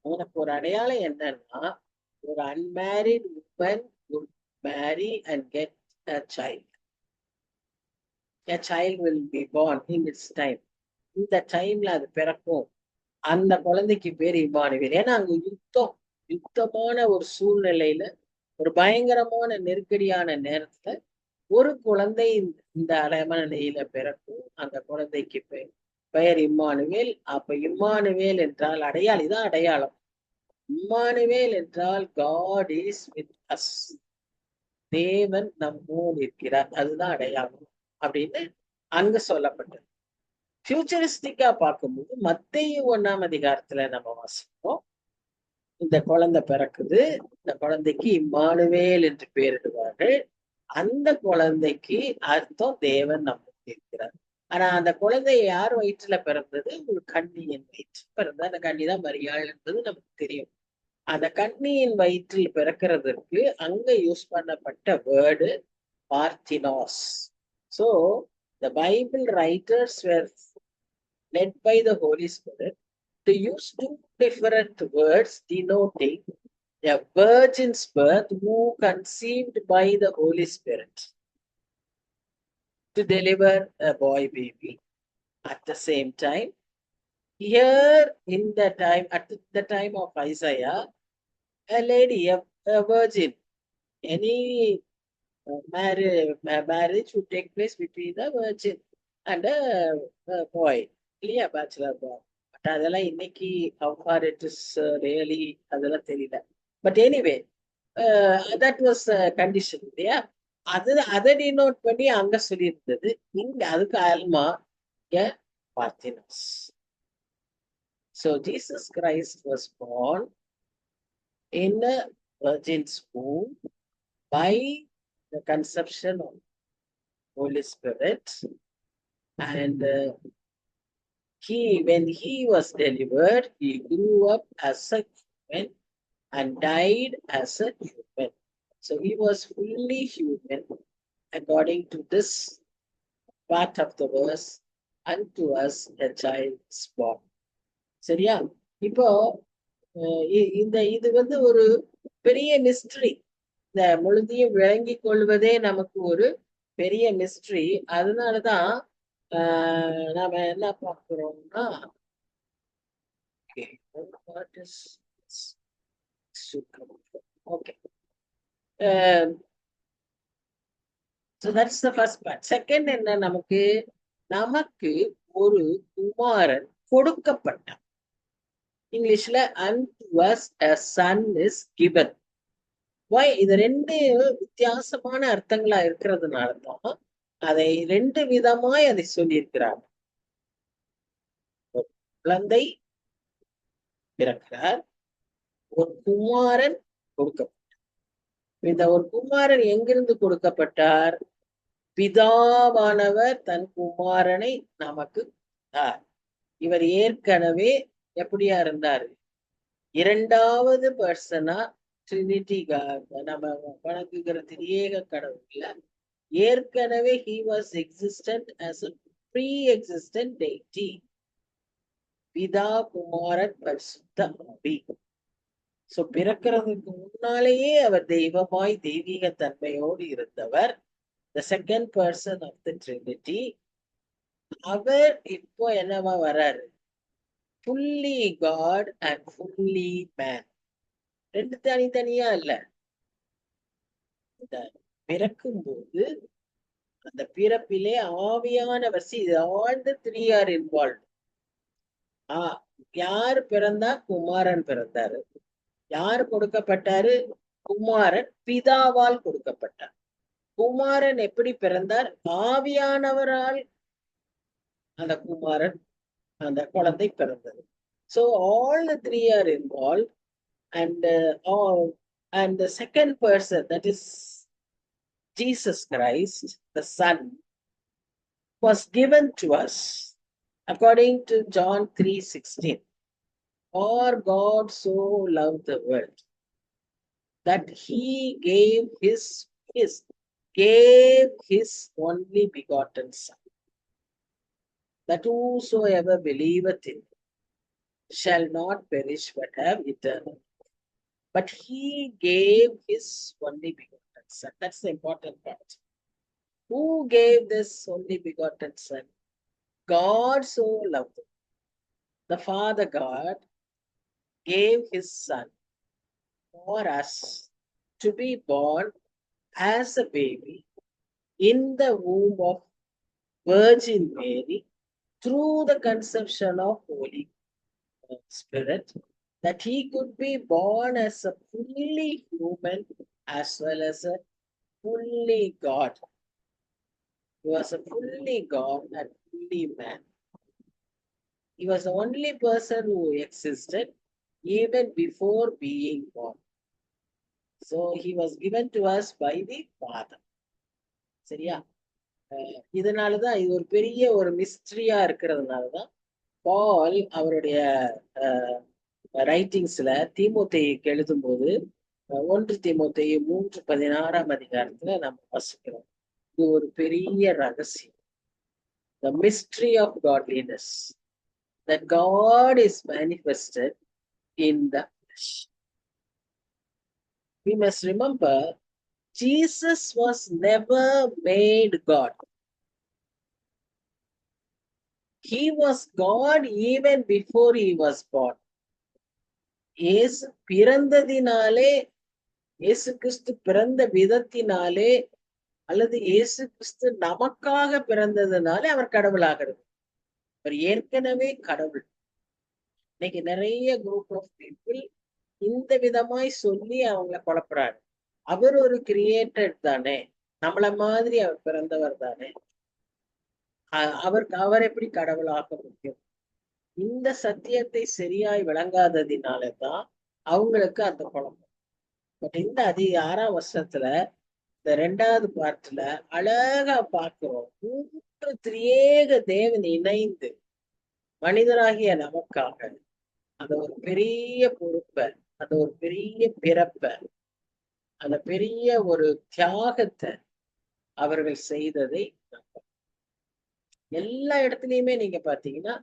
உனக்கு ஒரு அடையாளம் என்னன்னா, ஒரு unmarried woman would marry and get a child. A child will be born in its time. இந்த டைம்ல அது பிறக்கும். அந்த குழந்தைக்கு பேர் இம்மானுவேல். ஏன்னா அங்க யுத்தமான ஒரு சூழ்நிலையில, ஒரு பயங்கரமான நெருக்கடியான நேரத்துல ஒரு குழந்தை இந்த அலைமனையில பிறக்கும். அந்த குழந்தைக்கு பெயர் இம்மானுவேல். அப்ப இம்மானுவேல் என்றால் இதான் அடையாளம். இம்மானுவேல் என்றால் காட் இஸ் வித் அஸ். தேவன் நம்மோடு இருக்கிறார். அதுதான் அடையாளம் அப்படின்னு அங்க சொல்லப்பட்டது. ஃபியூச்சரிஸ்டிக்கா பார்க்கும்போது மத்தேயு 1ஆம் அதிகாரத்துல நம்ம வாசிப்போம். இந்த குழந்தை பிறக்குது, இந்த குழந்தைக்கு இம்மானுவேல் என்று பெயரிடுவார்கள். அந்த குழந்தைக்கு அர்த்தம் தேவன் நம்மோடு இருக்கிறார். ஆனா அந்த குழந்தை யார் வயிற்றுல பிறந்தது? ஒரு கன்னியின் வயிற்று பிறந்த அந்த கன்னிதான் மரியாள் என்பது நமக்கு தெரியும். அந்த கன்னியின் வயிற்றில் பிறக்கிறதுக்கு அங்க யூஸ் பண்ணப்பட்ட word பார்த்தினோஸ். So the Bible writers were led by the Holy Spirit to use two different words denoting a virgin's birth who conceived by the Holy Spirit to deliver a boy baby. At the same time, here at the time of Isaiah, a lady, a virgin, any marriage would take place between the virgin and a boy. இல்லையா? Bachelor bye. But அதெல்லாம் இன்னைக்கு how far it is really அதெல்லாம் தெரியல. But anyway that was condition இல்லையா? அதை denote பண்ணி அங்க சொல்லியிருந்தது. இங்க அதுக்கு ஆல்மா பார்த்தினஸ். So Jesus Christ was born in a virgin's womb by the conception of Holy Spirit, and when he was delivered, he grew up as a human and died as a human. So he was fully human according to this part of the verse. Unto us a child is born. சரியா? இப்போ இது ஒரு பெரிய mystery. இந்த முழுதையும் விளங்கிக் கொள்வதே நமக்கு ஒரு பெரிய மிஸ்ட்ரி. அதனாலதான் நாம என்ன பார்க்கிறோம்னா, okay, so that's the first part. Second என்ன? நமக்கு ஒரு குமாரன் கொடுக்கப்பட்டான். இங்கிலீஷ்ல unto us a son is given. Why? இது ரெண்டு வித்தியாசமான அர்த்தங்களா இருக்கிறதுனாலதான் அதை ரெண்டு விதமாய் அதை சொல்லியிருக்கிறார். ஒரு குழந்தை பிறக்கிறார், ஒரு குமாரன் கொடுக்கப்பட்டார். இந்த ஒரு குமாரன் எங்கிருந்து கொடுக்கப்பட்டார்? பிதாவானவர் தன் குமாரனை நமக்கு கொடுத்தார். இவர் ஏற்கனவே எப்படியா இருந்தாரு? இரண்டாவது பர்சனா ட்ரினிட்டி நம்ம வணங்குகிற திரியேக கடவுள்ல ஏற்கனவே he was existent as a pre-existent deity. பிதா குமாரன் பரிசுத்த ஆவி. சோ பிறக்கிறதுக்கு முன்னாலேயே அவர் தெய்வமாய் தெய்வீக தன்மையோடு இருந்தவர். the second person of the Trinity. அவர் இப்போ என்னவா வர்றாரு? fully God and fully man. ரெண்டு தனித்தனியா இல்ல. இந்த பிறக்கும் போது அந்த பிறப்பிலே ஆவியானவர் all the three are involved. யார் பிறந்தா? குமாரன் பிறந்தாரு. யார் கொடுக்கப்பட்டாரு? குமாரன் பிதாவால் கொடுக்கப்பட்டார். குமாரன் எப்படி பிறந்தார்? ஆவியானவரால் அந்த குமாரன் அந்த குழந்தை பிறந்தது. So all the three are involved, and the second person, that is Jesus Christ, the Son, was given to us according to John 3:16. For God so loved the world that he gave his only begotten Son, that whosoever believeth in him shall not perish but have eternal life. But he gave his only begotten Son. That's the important part. Who gave this only begotten Son? God so loved him. The Father God gave his Son for us to be born as a baby in the womb of Virgin Mary through the conception of Holy Spirit, that he could be born as a fully human as well as a fully God. He was a fully God and fully man. He was the only person who existed even before being born. So he was given to us by the Father. சரியா? இதனாலதான் இது ஒரு பெரிய ஒரு மிஸ்ட்ரியா இருக்கிறதுனாலதான் பால் அவருடைய ரைட்டிங்ஸ்ல தீமோத்தேயுக்கு எழுதும் போது 1 தீமோத்தேயு 3:16 நம்ம வாசிக்கிறோம். இது ஒரு பெரிய ரகசியம். The mystery of godliness, that God is manifested in the flesh. We must remember, Jesus was never made God. He was God even before he was born. இயேசு பிறந்ததினாலே, இயேசு கிறிஸ்து பிறந்த விதத்தினாலே, அல்லது இயேசு கிறிஸ்து நமக்காக பிறந்ததுனாலே அவர் கடவுளாகிறது. அவர் ஏற்கனவே கடவுள். இன்னைக்கு நிறைய குரூப் ஆஃப் பீப்புள் இந்த விதமாய் சொல்லி அவங்கள குழப்புறாரு. அவர் ஒரு கிரியேட்டட் தானே, நம்மள மாதிரி அவர் பிறந்தவர் தானே, அவர் எப்படி கடவுளாக முடியும்? இந்த சத்தியத்தை சரியாய் விளங்காததினாலதான் அவங்களுக்கு அந்த குழப்பம். பட் இந்த 6ஆம் வருஷத்துல இந்த 2வது பார்ட்ல அழகா பார்க்கிறோம். 3 திரியேக தேவன் இணைந்து மனிதராகிய நமக்காக அந்த ஒரு பெரிய பொறுப்பை, அந்த ஒரு பெரிய பிறப்பை, அந்த பெரிய ஒரு தியாகத்தை அவர்கள் செய்ததை எல்லா இடத்துலயுமே நீங்க பாத்தீங்கன்னா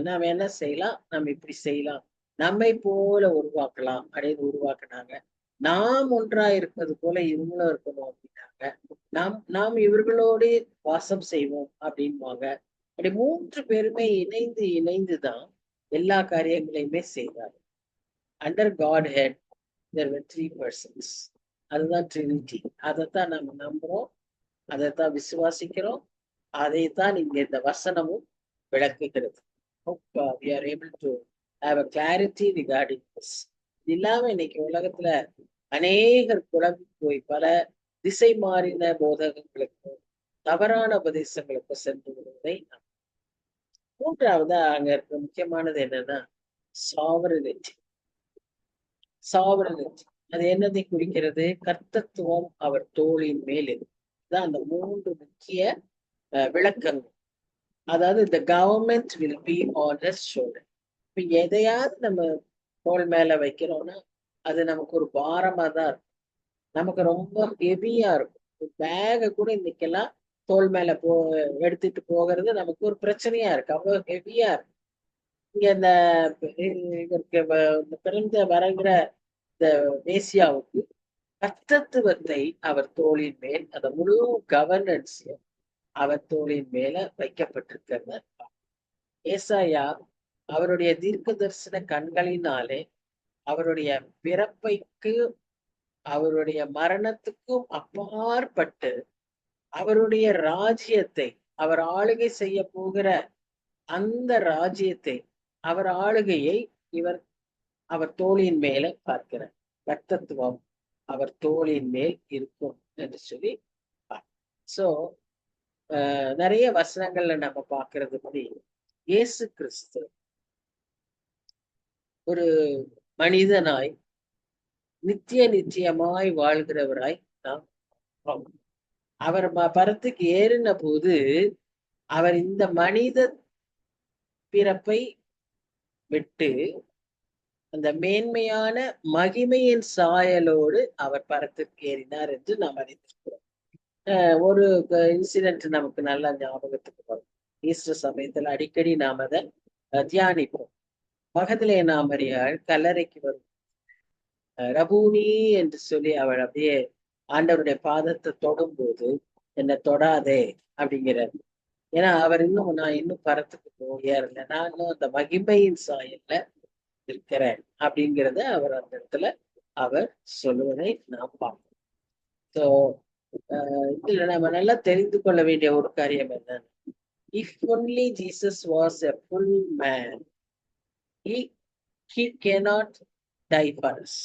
நாம என்ன செய்யலாம், நம்ம இப்படி செய்யலாம், நம்மை போல உருவாக்கலாம் அப்படின்னு உருவாக்குனாங்க. நாம் ஒன்றா இருப்பது போல இவங்களும் இருக்கணும் அப்படின்னாங்க. நாம் இவர்களோடு வாசம் செய்வோம் அப்படின்வாங்க. அப்படி 3 பேருமே இணைந்துதான் எல்லா காரியங்களையுமே செய்தாங்க. Under Godhead there were 3 persons. அதுதான் ட்ரினிட்டி. அதைத்தான் நம்ம நம்புறோம், அதைத்தான் விசுவாசிக்கிறோம், அதைத்தான் இங்க இந்த வசனமும் விளக்குகிறது. Hope we are able to have a clarity regarding this. இல்லாம இன்னைக்கு உலகத்துல அநேகர் குழம்பி போய் பல திசை மாறின போதகங்களுக்கு, தவறான உபதேசங்களுக்கு சென்று விடுவதை நாம். 3வது அங்க இருக்க முக்கியமானது என்னன்னா சாவரனிட்டி. சாவரனிட்டி அது என்னதை குறிக்கிறது? கர்த்தத்துவம் அவர் தோளின் மேல் இருக்கு. இதுதான் அந்த 3 முக்கிய விளக்கங்கள். அதாவது the government will be on his shoulder. இப்ப எதையாவது நம்ம தோள் மேல வைக்கிறோம்னா அது நமக்கு ஒரு பாரமா தான் இருக்கும். நமக்கு ரொம்ப ஹெவியா இருக்கும். பேக கூட இன்னைக்கெல்லாம் தோள் மேல எடுத்துட்டு போகிறது நமக்கு ஒரு பிரச்சனையா இருக்கு. அவ்வளவு ஹெவியா இருக்கு. இங்க இந்த இதற்கு பிறந்த வருகிற இந்த மேசியாவுக்கு கர்த்தத்துவத்தை அவர் தோளின் மேல், அந்த முழு கவர்னன்ஸையும் அவர் தோளின் மேல வைக்கப்பட்டிருக்கிறார். ஏசாயா அவருடைய தீர்க்க தரிசன கண்களினாலே அவருடைய பிறப்பைக்கு அவருடைய மரணத்துக்கும் அப்பாற்பட்டு அவருடைய ராஜ்யத்தை, அவர் ஆளுகை செய்ய போகிற அந்த ராஜ்யத்தை, அவர் ஆளுகையை அவர் தோளின் மேல பார்க்கிறார். கர்த்தத்துவம் அவர் தோளின் மேல் இருக்கும் என்று சொல்லி சோ நிறைய வசனங்கள்ல நம்ம பார்க்கிறது படி இயேசு கிறிஸ்து ஒரு மனிதனாய் நித்தியமாய் வாழ்கிறவராய் நாம் அவர் பரத்துக்கு ஏறின போது அவர் இந்த மனித பிறப்பை விட்டு அந்த மேன்மையான மகிமையின் சாயலோடு அவர் பரத்துக்கு ஏறினார் என்று நாம் அறிந்திருக்கிறோம். ஒரு இன்சிடென்ட் நமக்கு நல்லா ஞாபகத்துக்கு வரும். ஈஸ்டர் சமயத்துல அடிக்கடி நாம் அதை தியானிப்போம். மகதலேனா மரியாள் கல்லறைக்கு வரும் ரபூனி என்று சொல்லி அவள் அப்படியே ஆண்டவருடைய பாதத்தை தொடும்போது என்னை தொடாதே அப்படிங்கிறார். ஏன்னா அவர் நான் இன்னும் பரத்துக்கு ஏறல, நான் இன்னும் அந்த மகிமையின் சாயல்ல இருக்கிறேன் அப்படிங்கிறத அவர் அந்த இடத்துல அவர் சொல்லுவதை நாம் பார்ப்போம். ஸோ இதுல நம்ம நல்லா தெரிந்து கொள்ள வேண்டிய ஒரு காரியம் என்னன்னு, if only Jesus was a full man, he cannot die for us.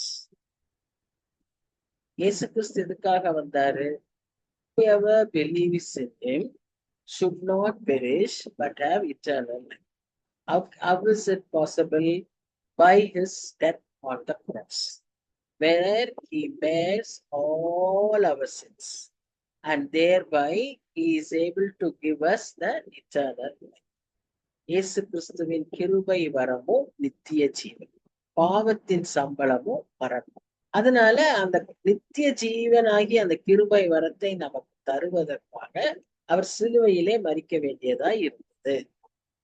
இயேசு கிறிஸ்து எதுக்காக வந்தாரு? Whoever believes in him should not perish but have eternal life. How is it possible? By his death on the cross, where he bears all our sins, and thereby he is able to give us the eternal life. இயேசு கிறிஸ்துவின் கிருபை வரமும் நித்திய ஜீவன், பாவத்தின் சம்பளமும் மரணம். அதனால அந்த நித்திய ஜீவனாகி அந்த கிருபை வரத்தை நமக்கு தருவதற்காக அவர் சிலுவையிலே மரிக்க வேண்டியதா இருந்தது.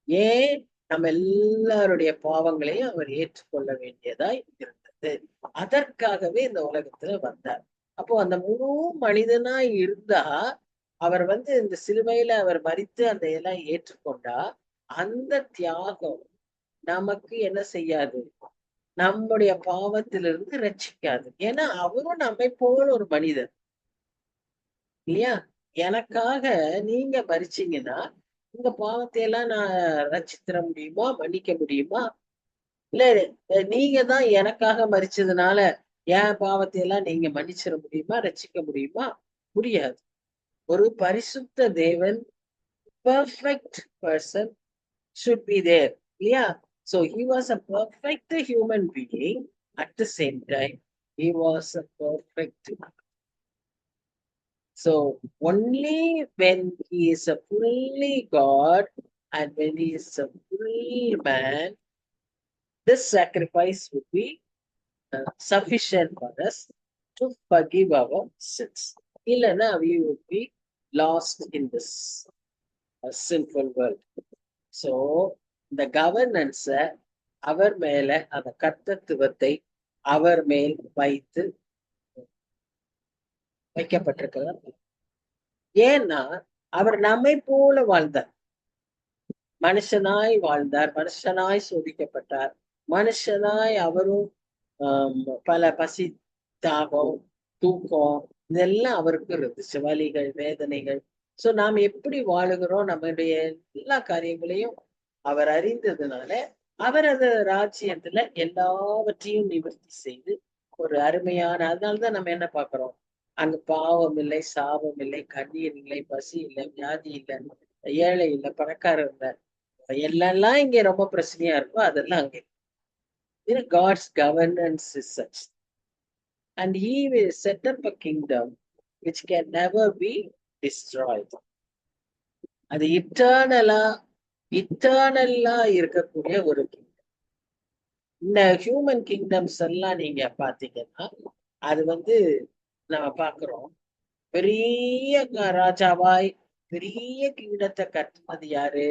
ஏன்? நம்ம எல்லாருடைய பாவங்களையும் அவர் ஏற்றுக்கொள்ள வேண்டியதாய் இருந்தது. அதற்காகவே இந்த உலகத்துல வந்தார். அப்போ அந்த முழு மனிதனாய் இருந்தா அவர் இந்த சிலுவையில அவர் மரித்து அந்த எல்லாம் ஏற்றுக்கொண்டா அந்த தியாகம் நமக்கு என்ன செய்யாது? நம்முடைய பாவத்திலிருந்து ரட்சிக்காது. ஏன்னா அவரும் நம்மை போல ஒரு மனிதன் இல்லையா? எனக்காக நீங்க மரிச்சீங்கன்னா உங்க பாவத்தை எல்லாம் நான் ரட்சித்திர முடியுமா? மன்னிக்க முடியுமா? இல்ல நீங்க தான் எனக்காக மரிச்சதுனால என் பாவத்தை எல்லாம் நீங்க மன்னிச்சிட முடியுமா? ரட்சிக்க முடியுமா? முடியாது. ஒரு பரிசுத்த தேவன், perfect person should be there. Yeah. So he was a perfect human being. At the same time, he was a perfect man. So only when he is a fully God and when he is a full man, this sacrifice would be sufficient for us to forgive our sins. Illana, we would be lost in this sinful world. So இந்த கவர்னன்ஸ அவர் மேல, அந்த கர்த்தத்துவத்தை அவர் மேல் வைக்கப்பட்டிருக்கிறார். ஏன்னா அவர் நம்மை போல வாழ்ந்தார், மனுஷனாய் வாழ்ந்தார், மனுஷனாய் சோதிக்கப்பட்டார், மனுஷனாய் அவரும் பல பசி, தாகம், தூக்கம் இதெல்லாம் அவருக்கு இருந்துச்சு, வலிகள், வேதனைகள். சோ நாம் எப்படி வாழுகிறோம், நம்மளுடைய எல்லா காரியங்களையும் அவர் அறிந்ததுனால அவர் அந்த ராஜ்யத்துல எல்லாவற்றையும் நிவர்த்தி செய்து ஒரு அருமையான, அதனாலதான் நம்ம என்ன பாக்குறோம், அங்க பாவம் இல்லை, சாபம் இல்லை, கண்ணீர் இல்லை, பசி இல்லை, வியாதி இல்லை, ஏழை இல்லை, பணக்காரர் இல்லை, எல்லாம் இங்க ரொம்ப பிரச்சனையா இருக்கும். அதெல்லாம் அங்கே God's governance is such, and he will set up a kingdom which can never be destroyed. அது இட்டர்னலா இருக்கக்கூடிய ஒரு கிங்டம். இந்த ஹியூமன் கிங்டம்ஸ் எல்லாம் நீங்க பாத்தீங்கன்னா அது நம்ம பாக்குறோம், பெரிய ராஜாவாய் பெரிய கிங்டத்தை கட்டினது யாரு?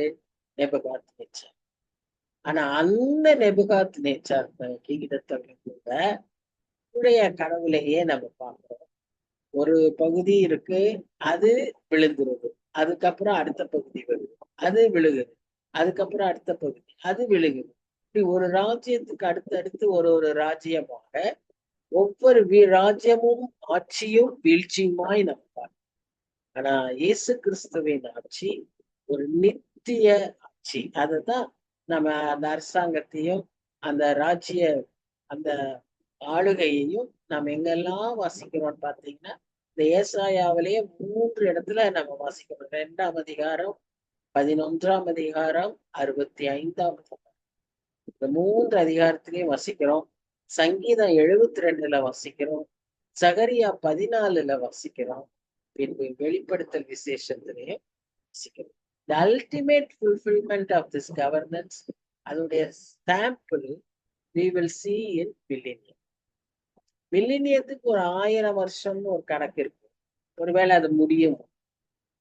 நெபுகாத் நேச்சார். ஆனா அந்த நெபுகாத் நேச்சார் கிங்டத்தை கூட உடைய கடவுளையே நம்ம பார்க்கிறோம். ஒரு பகுதி இருக்கு, அது விழுந்துருது. அதுக்கப்புறம் அடுத்த பகுதி வருது, அது விழுகுது. அதுக்கப்புறம் அடுத்த பகுதி, அது விழுகுது. இப்படி ஒரு ராஜ்யத்துக்கு அடுத்தடுத்து ஒரு ராஜ்யமாக ஒவ்வொரு ராஜ்யமும் ஆட்சியும் வீழ்ச்சியுமாய் நம்ம பார்க்கிறோம். ஆனா இயேசு கிறிஸ்துவின் ஆட்சி ஒரு நித்திய ஆட்சி. அதுதான் நம்ம அந்த அரசாங்கத்தையும் அந்த ராஜ்ய அந்த ஆளுகையையும் நம்ம எங்கெல்லாம் வாசிக்கிறோம்னு பாத்தீங்கன்னா, இந்த ஏசாயாவிலேயே 3 இடத்துல நம்ம வாசிக்கிறோம். 2ஆம் அதிகாரம், 11ஆம் அதிகாரம், 65ஆம் அதிகாரம். இந்த 3 அதிகாரத்திலையும் வாசிக்கிறோம். சங்கீதம் 72ல வாசிக்கிறோம். சகரியா 14ல வாசிக்கிறோம். பின்பு வெளிப்படுத்தல் விசேஷத்திலையும் வாசிக்கிறோம். The ultimate fulfillment of this governance, அதோடைய sample we will see in millennium. மில்லினியத்துக்கு ஒரு 1000 வருஷம்னு ஒரு கணக்கு இருக்கு. ஒருவேளை அது முடியும்.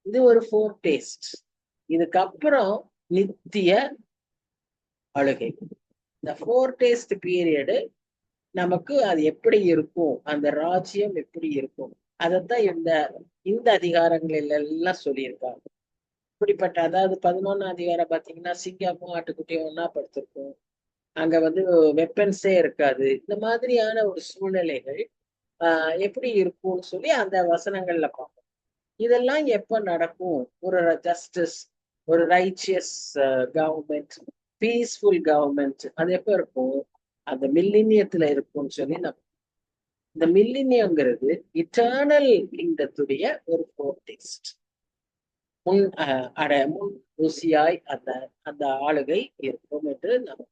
இது ஒரு ஃபோர்டேஸ்ட். இதுக்கப்புறம் நித்திய ஆளுகை. இந்த ஃபோர்டேஸ்ட் பீரியடு நமக்கு அது எப்படி இருக்கும், அந்த ராஜ்யம் எப்படி இருக்கும், அதைத்தான் இந்த அதிகாரங்களில் எல்லாம் சொல்லியிருக்காங்க. இப்படிப்பட்ட அதாவது 11ஆம் அதிகாரம் பாத்தீங்கன்னா சிங்கமும் ஆட்டுக்குட்டியும் ஒன்னா படுத்திருக்கும். அங்க வெப்பன்ஸே இருக்காது. இந்த மாதிரியான ஒரு சூழ்நிலைகள் எப்படி இருக்கும்னு சொல்லி அந்த வசனங்கள்ல பார்ப்போம். இதெல்லாம் எப்ப நடக்கும்? ஒரு ஜஸ்டிஸ், ஒரு ரைச்சியஸ் கவர்மெண்ட், பீஸ்ஃபுல் கவர்மெண்ட், அது எப்ப இருக்கும்? அந்த மில்லினியத்துல இருக்கும்னு சொல்லி இந்த மில்லினியம்ங்கிறது இட்டர்னல் கிங்டத்துடைய ஒரு ஃபோர்டேஸ்ட். முன் ருசியாய் அந்த ஆளுகை இருக்கும் என்று நம்ம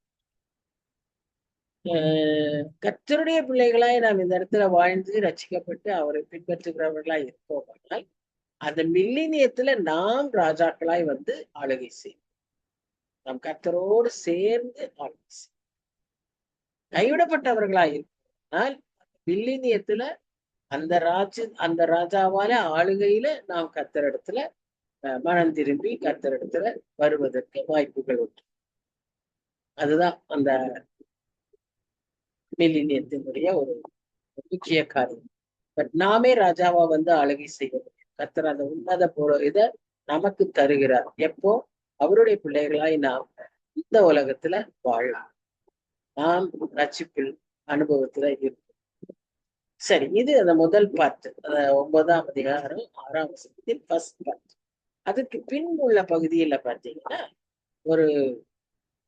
கர்த்தருடைய பிள்ளைகளாய் நாம் இந்த இடத்துல வாழ்ந்து ரட்சிக்கப்பட்டு அவரை பின்பற்றுகிறவர்களாய் இருப்போமானால் அந்த மில்லினியத்துல நாம் ராஜாக்களாய் ஆளுகை செய்வோம். நம் கர்த்தரோடு சேர்ந்து ஆளுகை செய்வோம். கைவிடப்பட்டவர்களாய் இருப்போம்னால் மில்லினியத்துல அந்த ராஜாவால ஆளுகையில நாம் கர்த்தரிடத்துல மனம் திரும்பி கர்த்தரிடத்துல வருவதற்கு வாய்ப்புகள் உண்டு. அதுதான் அந்த மில்லினியத்தினுடைய ஒரு முக்கிய காரியம். பட் நாமே ராஜாவா ஆளுகை செய்ய முடியும். கர்த்தர் அந்த உன்னத இத நமக்கு தருகிறார். எப்போ? அவருடைய பிள்ளைகளாய் நாம் இந்த உலகத்துல வாழலாம். நாம் ரட்சிப்பில் அனுபவத்துல இருக்கும். சரி, இது அந்த முதல் பார்ட், 9ஆம் அதிகாரம் 6ஆம் வசனத்தின் ஃபர்ஸ்ட் பார்ட். அதுக்கு பின் உள்ள பகுதியில பாத்தீங்கன்னா ஒரு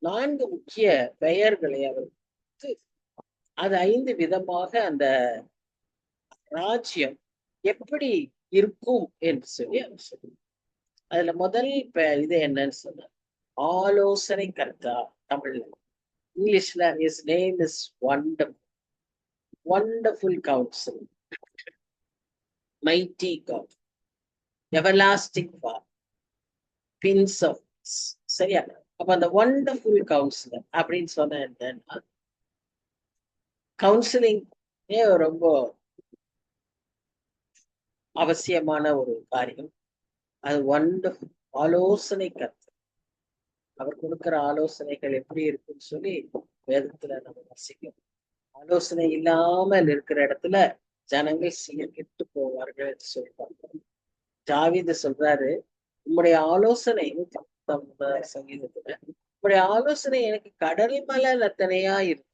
4 முக்கிய பெயர்களை அவர் அது 5 விதமாக அந்த ராஜ்யம் எப்படி இருக்கும் என்று சொல்லி அவர் சொல்லுவார். அதுல முதல் இது என்னன்னு சொன்ன ஆலோசனை கர்த்தா. தமிழ்ல, இங்கிலீஷ்ல his name is wonderful, wonderful counsel, mighty God, everlasting Father, prince of peace. சரியா? அப்ப அந்த wonderful counselor அப்படின்னு சொன்ன என்னன்னா, கவுன்சிலிங் ரொம்ப அவசியமான ஒரு காரியம். அது வண்டர்ஃபுல் ஆலோசனை கர்த்தர். அவர் கொடுக்கிற ஆலோசனைகள் எப்படி இருக்குன்னு சொல்லி வேதத்துல நம்ம வாசிக்கணும். ஆலோசனை இல்லாமல் இருக்கிற இடத்துல ஜனங்கள் சீர்கெட்டு போவார்கள் என்று சொல்றாங்க. தாவீது சொல்றாரு, உம்முடைய ஆலோசனை சங்கீதத்துல, உம்முடைய ஆலோசனை எனக்கு கடல் மலர் அத்தனையா இருக்கு.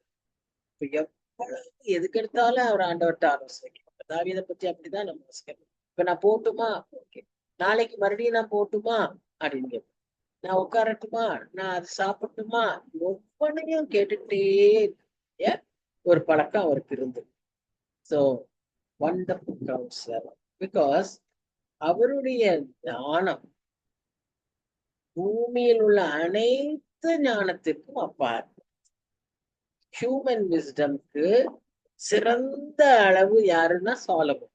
எவ்வளவு எதுக்கு எடுத்தாலும் அவர் ஆண்டவர்கிட்ட ஆலோசனை. தாவீதை பத்தி அப்படிதான் நம்ம வாசிக்கணும். இப்ப நான் போட்டுமா, ஓகே, நாளைக்கு மறுபடியும் நான் போட்டுமா அப்படின்னு கேட்பேன். நான் உட்காரட்டுமா, நான் அது சாப்பிட்டுமா, ஒவ்வொன்றையும் கேட்டுக்கிட்டே ஒரு பழக்கம் அவருக்கு இருந்தது. ஸோ வண்டர்ஃபுல் கவுன்சிலர், பிகாஸ் அவருடைய ஞானம் பூமியில் உள்ள அனைத்து ஞானத்திற்கும் அப்பார். ஹியூமன் விஸ்டம்க்கு சிறந்த அளவு யாருன்னா சாலமன்.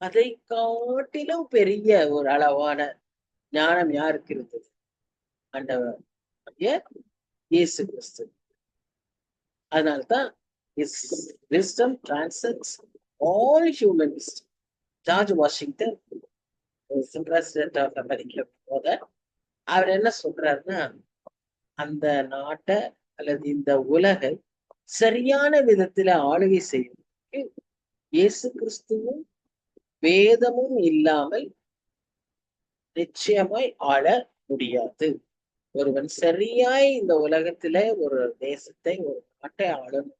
அதை காட்டிலும் பெரிய ஒரு அளவான ஞானம் யாருக்கு இருந்தது? ஆண்டவர் இயேசு கிறிஸ்து. அதனால்தான் wisdom transcends all human wisdom. George Washington president of America போத அவர் என்ன சொல்றாருன்னா, அந்த நாட்டை அல்லது இந்த உலகை சரியான விதத்துல ஆளுகை செய்வதற்கு இயேசு கிறிஸ்துவும் வேதமும் இல்லாமல் நிச்சயமாய் ஆள முடியாது. ஒருவன் சரியாய் இந்த உலகத்துல ஒரு தேசத்தை ஒரு நாட்டை ஆளணும்,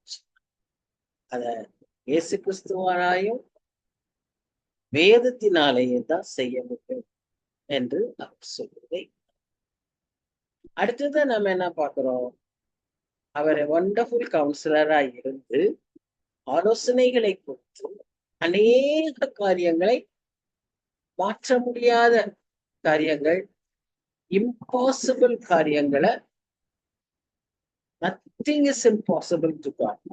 அத இயேசு கிறிஸ்துவாராயும் வேதத்தினாலேயே தான் செய்ய முடியும் என்று அவர் சொல்வதை. அடுத்தது நம்ம என்ன பார்க்கிறோம்? அவர் வண்டர்ஃபுல் கவுன்சிலரா இருந்து ஆலோசனைகளை கொடுத்து அநேக காரியங்களை, மாற்ற முடியாத காரியங்கள், இம்பாசிபிள் காரியங்களை, nothing is impossible to God.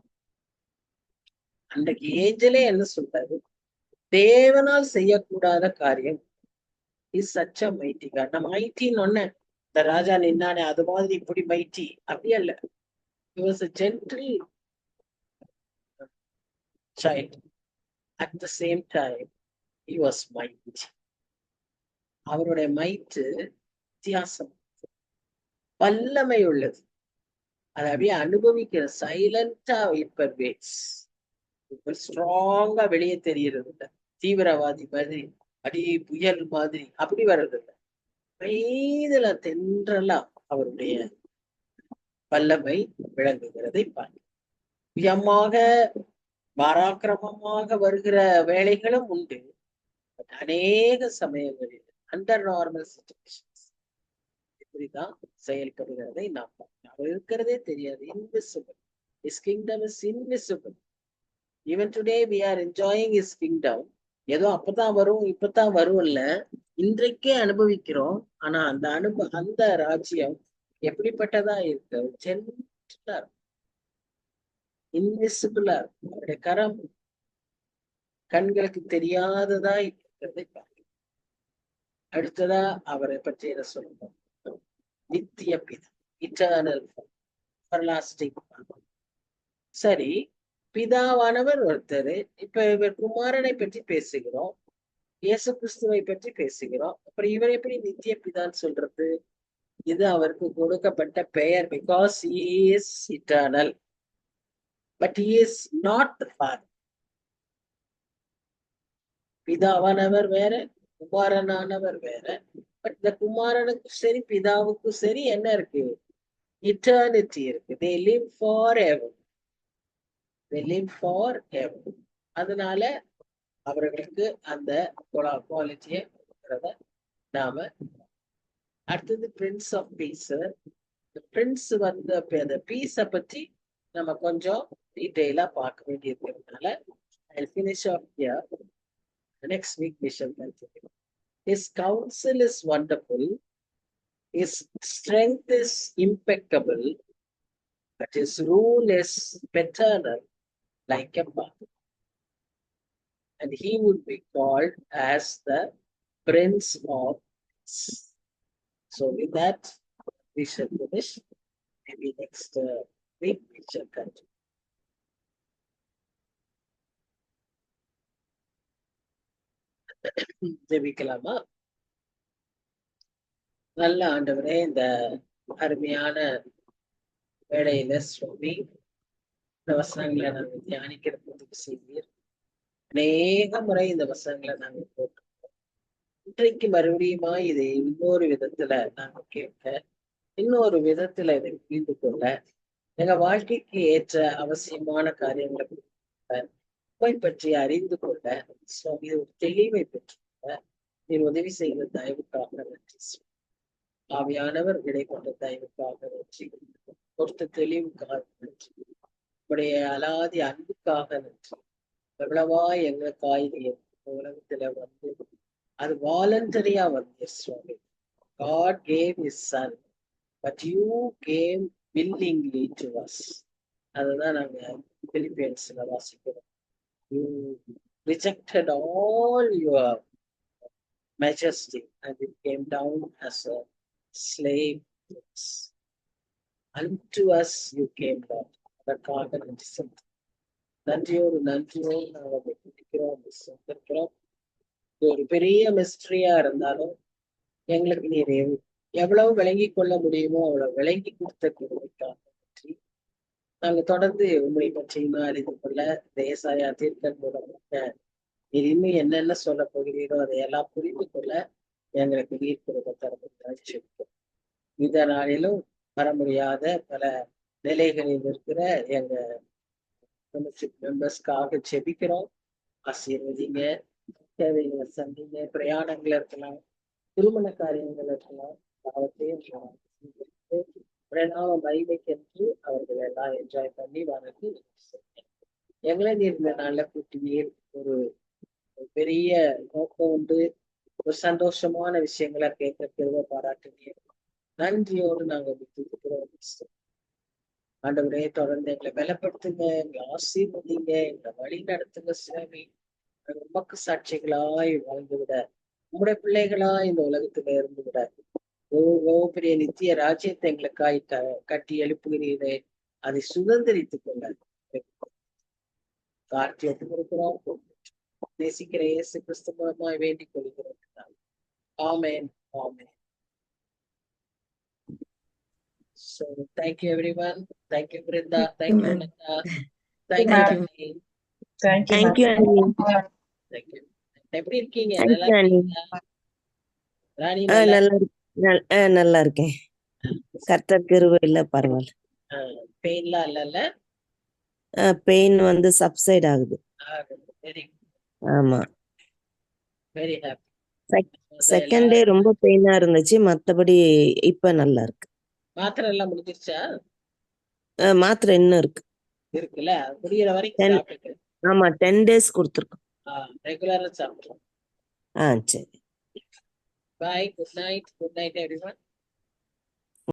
அன்றைக்கு ஏஞ்சலே என்ன சொல்றாரு? தேவனால் செய்யக்கூடாத காரியம் is such a mighty God. நம்ம மைட்டின்னு ஒண்ணு இந்த ராஜா நின்னானே அது மாதிரி இப்படி மைட்டி அப்படி அல்ல. He was a gentle child. At the same time, he was mighty. அவருடைய மைட்டு வித்தியாசம், வல்லமை உள்ளது. அதை அப்படியே அனுபவிக்கிற சைலண்டா வேட்ஸ் ஸ்ட்ராங்கா வெளியே தெரிகிறது இல்லை. தீவிரவாதி மாதிரி அடி புயல் மாதிரி அப்படி வர்றது இல்லை. வயதுல தென்றலாம் அவருடைய வல்லமை விளங்குகிறதை பார்க்க. புயமாக பராக்கிரமமாக வருகிற வேலைகளும் உண்டு. அநேக சமயங்களில் அண்டர் நார்மல் சிச்சுவேஷன்ஸ் இப்படிதான் செயல்படுகிறதை நாம் பார்க்கலாம். அவர் இருக்கிறதே தெரியாது. Invisible. His kingdom is invisible. Even today we are enjoying his kingdom. ஏதோ அப்பதான் வரும் இப்பதான் வரும் இல்ல, இன்றைக்கே அனுபவிக்கிறோம். ஆனா அந்த ராஜ்யம் எப்படிப்பட்டதா இருக்கு? ஜென்டலா, இன்விசிபிளா, அவருடைய கரம் கண்களுக்கு தெரியாததா இருக்கிறதை பார்க்க. அடுத்ததா அவரை பற்றி என்ன சொல்லணும்? நித்திய பிதா, இட்டர்னல், எவர்லாஸ்டிங். சரி, பிதாவானவர் ஒருத்தர். இப்ப இவர் குமாரனை பற்றி பேசுகிறோம், இயேசு கிறிஸ்துவை பற்றி பேசுகிறோம். அப்புறம் இவர் எப்படி நித்திய பிதான்னு சொல்றது? இது அவருக்கு கொடுக்கப்பட்ட பெயர். Because he is eternal, but he is not the father. பிதாவானவர் வேற, குமாரனானவர் வேற. பட் இந்த குமாரனுக்கும் சரி பிதாவுக்கும் சரி என்ன இருக்கு? இட்டர்னிட்டி இருக்கு. they live forever. they live forever. அதனால அவர்களுக்கு அந்த குவாலிட்டியை கொடுக்கிறத நாம. அடுத்தது பிரின்ஸ் ஆஃப் பீஸ். பிரின்ஸ் வந்து அந்த பீஸை பற்றி நம்ம கொஞ்சம் டீட்டெயிலா பார்க்க வேண்டியிருக்கிறதுனால I'll finish off here. Next week we shall continue. His counsel is wonderful. His strength is impeccable. But his rule is paternal, like a father. And he would be called as the Prince of Peace. So with that, we shall finish. Maybe next week we shall continue. ஜெபிக்கலாமா? நல்ல ஆண்டவரே, இந்த அருமையான வேளையில சுவாமி இந்த வசனங்களை நாங்கள் தியானிக்கிறதுக்கு செய்வீர். அநேக முறை இந்த வசனங்களை நாங்கள் போட்டிருக்கோம். இன்றைக்கு மறுபடியுமா இதை இன்னொரு விதத்துல நாங்கள் கேட்க, இன்னொரு விதத்துல இதை புரிந்து கொள்ள, எங்க வாழ்க்கைக்கு ஏற்ற அவசியமான காரியங்களை பற்றி அறிந்து கொள்ள சுவாமி ஒரு தெளிவை பெற்றுக்கொள்ள நீர் உதவி செய்கிற தயவுக்காக நன்றி. ஆவியானவர் விடைபெற்ற தயவுக்காக நன்றி. பொறுத்த தெளிவுக்காக நன்றி. உடைய அலாதி அன்புக்காக நன்றி. எவ்வளவா எங்களுக்காய் உலகத்துல வந்து அது வாலண்டரியா வந்து சுவாமி. God gave his son, but you came willingly to us. அதுதான் நாங்க பிலிப்பியன்ஸ்ல வாசிக்கிறோம். You rejected all your majesty and it came down as a slave. Unto us you came down. அதற்காக நன்றி செலுத்து. நன்றியோடு நாங்கள் துதிக்கிறோம், விசுவாசிக்கிறோம். இது ஒரு பெரிய மிஸ்ட்ரியா இருந்தாலும் எங்களுக்கு நீர் எவ்வளவு விளங்கி கொள்ள முடியுமோ அவ்வளவு விளங்கி கொடுத்த கொடுமைக்காக நன்றி. நாங்க தொடர்ந்து உண்மை பற்றியுமா அறிந்து கொள்ள தேசாயா தீர்க்கன் மூலமாக நீர் இன்னும் என்னென்ன சொல்ல போகிறீரோ அதையெல்லாம் புரிந்து கொள்ள எங்களுக்கு நீர் கொடுக்க தரப்பு இந்த நாளிலும் வர முடியாத பல நிலைகளில் இருக்கிற எங்க மெம்பர்ஸ்க்காக செபிக்கிறோம். ஆசீர்வதிங்க, தேவைகளை சந்திங்க, பிரயாணங்கள் இருக்கலாம், திருமண காரியங்கள் இருக்கலாம், அவற்றையும் மகிமைக்கென்று அவர்கள் எல்லாம் என்ஜாய் பண்ணி வரது. எங்களை நீர் இந்த நாள்ல கூட்டி நீர் ஒரு பெரிய நோக்கம் உண்டு, ஒரு சந்தோஷமான விஷயங்களை கேட்க பாராட்டுனீர். நன்றியோடு நாங்கள் விட்டுக்கிறோம். ஆண்டவரே, தொடர்ந்து எங்களை பலப்படுத்துங்க, எங்களை ஆசீர்வதிங்க, எங்களை வழி நடத்துங்க. சுவாமி, உமக்கு சாட்சிகளாய் வாழ்ந்துவிட, உங்களுடைய பிள்ளைகளாய் இந்த உலகத்துல இருந்து விட பெரிய நித்திய ராஜ்யத்தை எங்களுக்காய் கட்டி எழுப்புகிறீரே, அதை சுதந்திரித்துக் கொள்ள கார்த்தியத்துக்கு இருக்கிறோம். நேசிக்கிற இயேசு கிறிஸ்து மூலமாய் வேண்டிக் கொள்கிறோம். ஆமென், ஆமென். So thank you everyone. Thank you Brinda. Thank you Nanda. Thank you Annie. Thank you, Annie. Thank you. எப்படி இருக்கீங்க? Thank நல்லா you, Annie. இருக்கீங்களா? ராணி நல்லா நல்லா இருக்கேன். கர்த்தர் கிருபையில பரவாயில்ல. பெயின்லாம் இல்லல்ல? பெயின் வந்து சப்சைட் ஆகுது. வெரி ஆமா. Very happy. செகண்ட் டே ரொம்ப பெயினா இருந்துச்சு, மத்தபடி இப்ப நல்லா இருக்கு. மாத்திரை எல்லாம் முடிஞ்சிருச்சா? மாத்திரை இன்னும் இருக்கு. இருக்குல்ல, முடியற வரைக்கும் சாப்பிட்டு. ஆமா, 10 days கொடுத்துருக்கோம். ரெகுலரா சாப்பிடுறோம். சரி. Bye. Good night. Good night, everyone.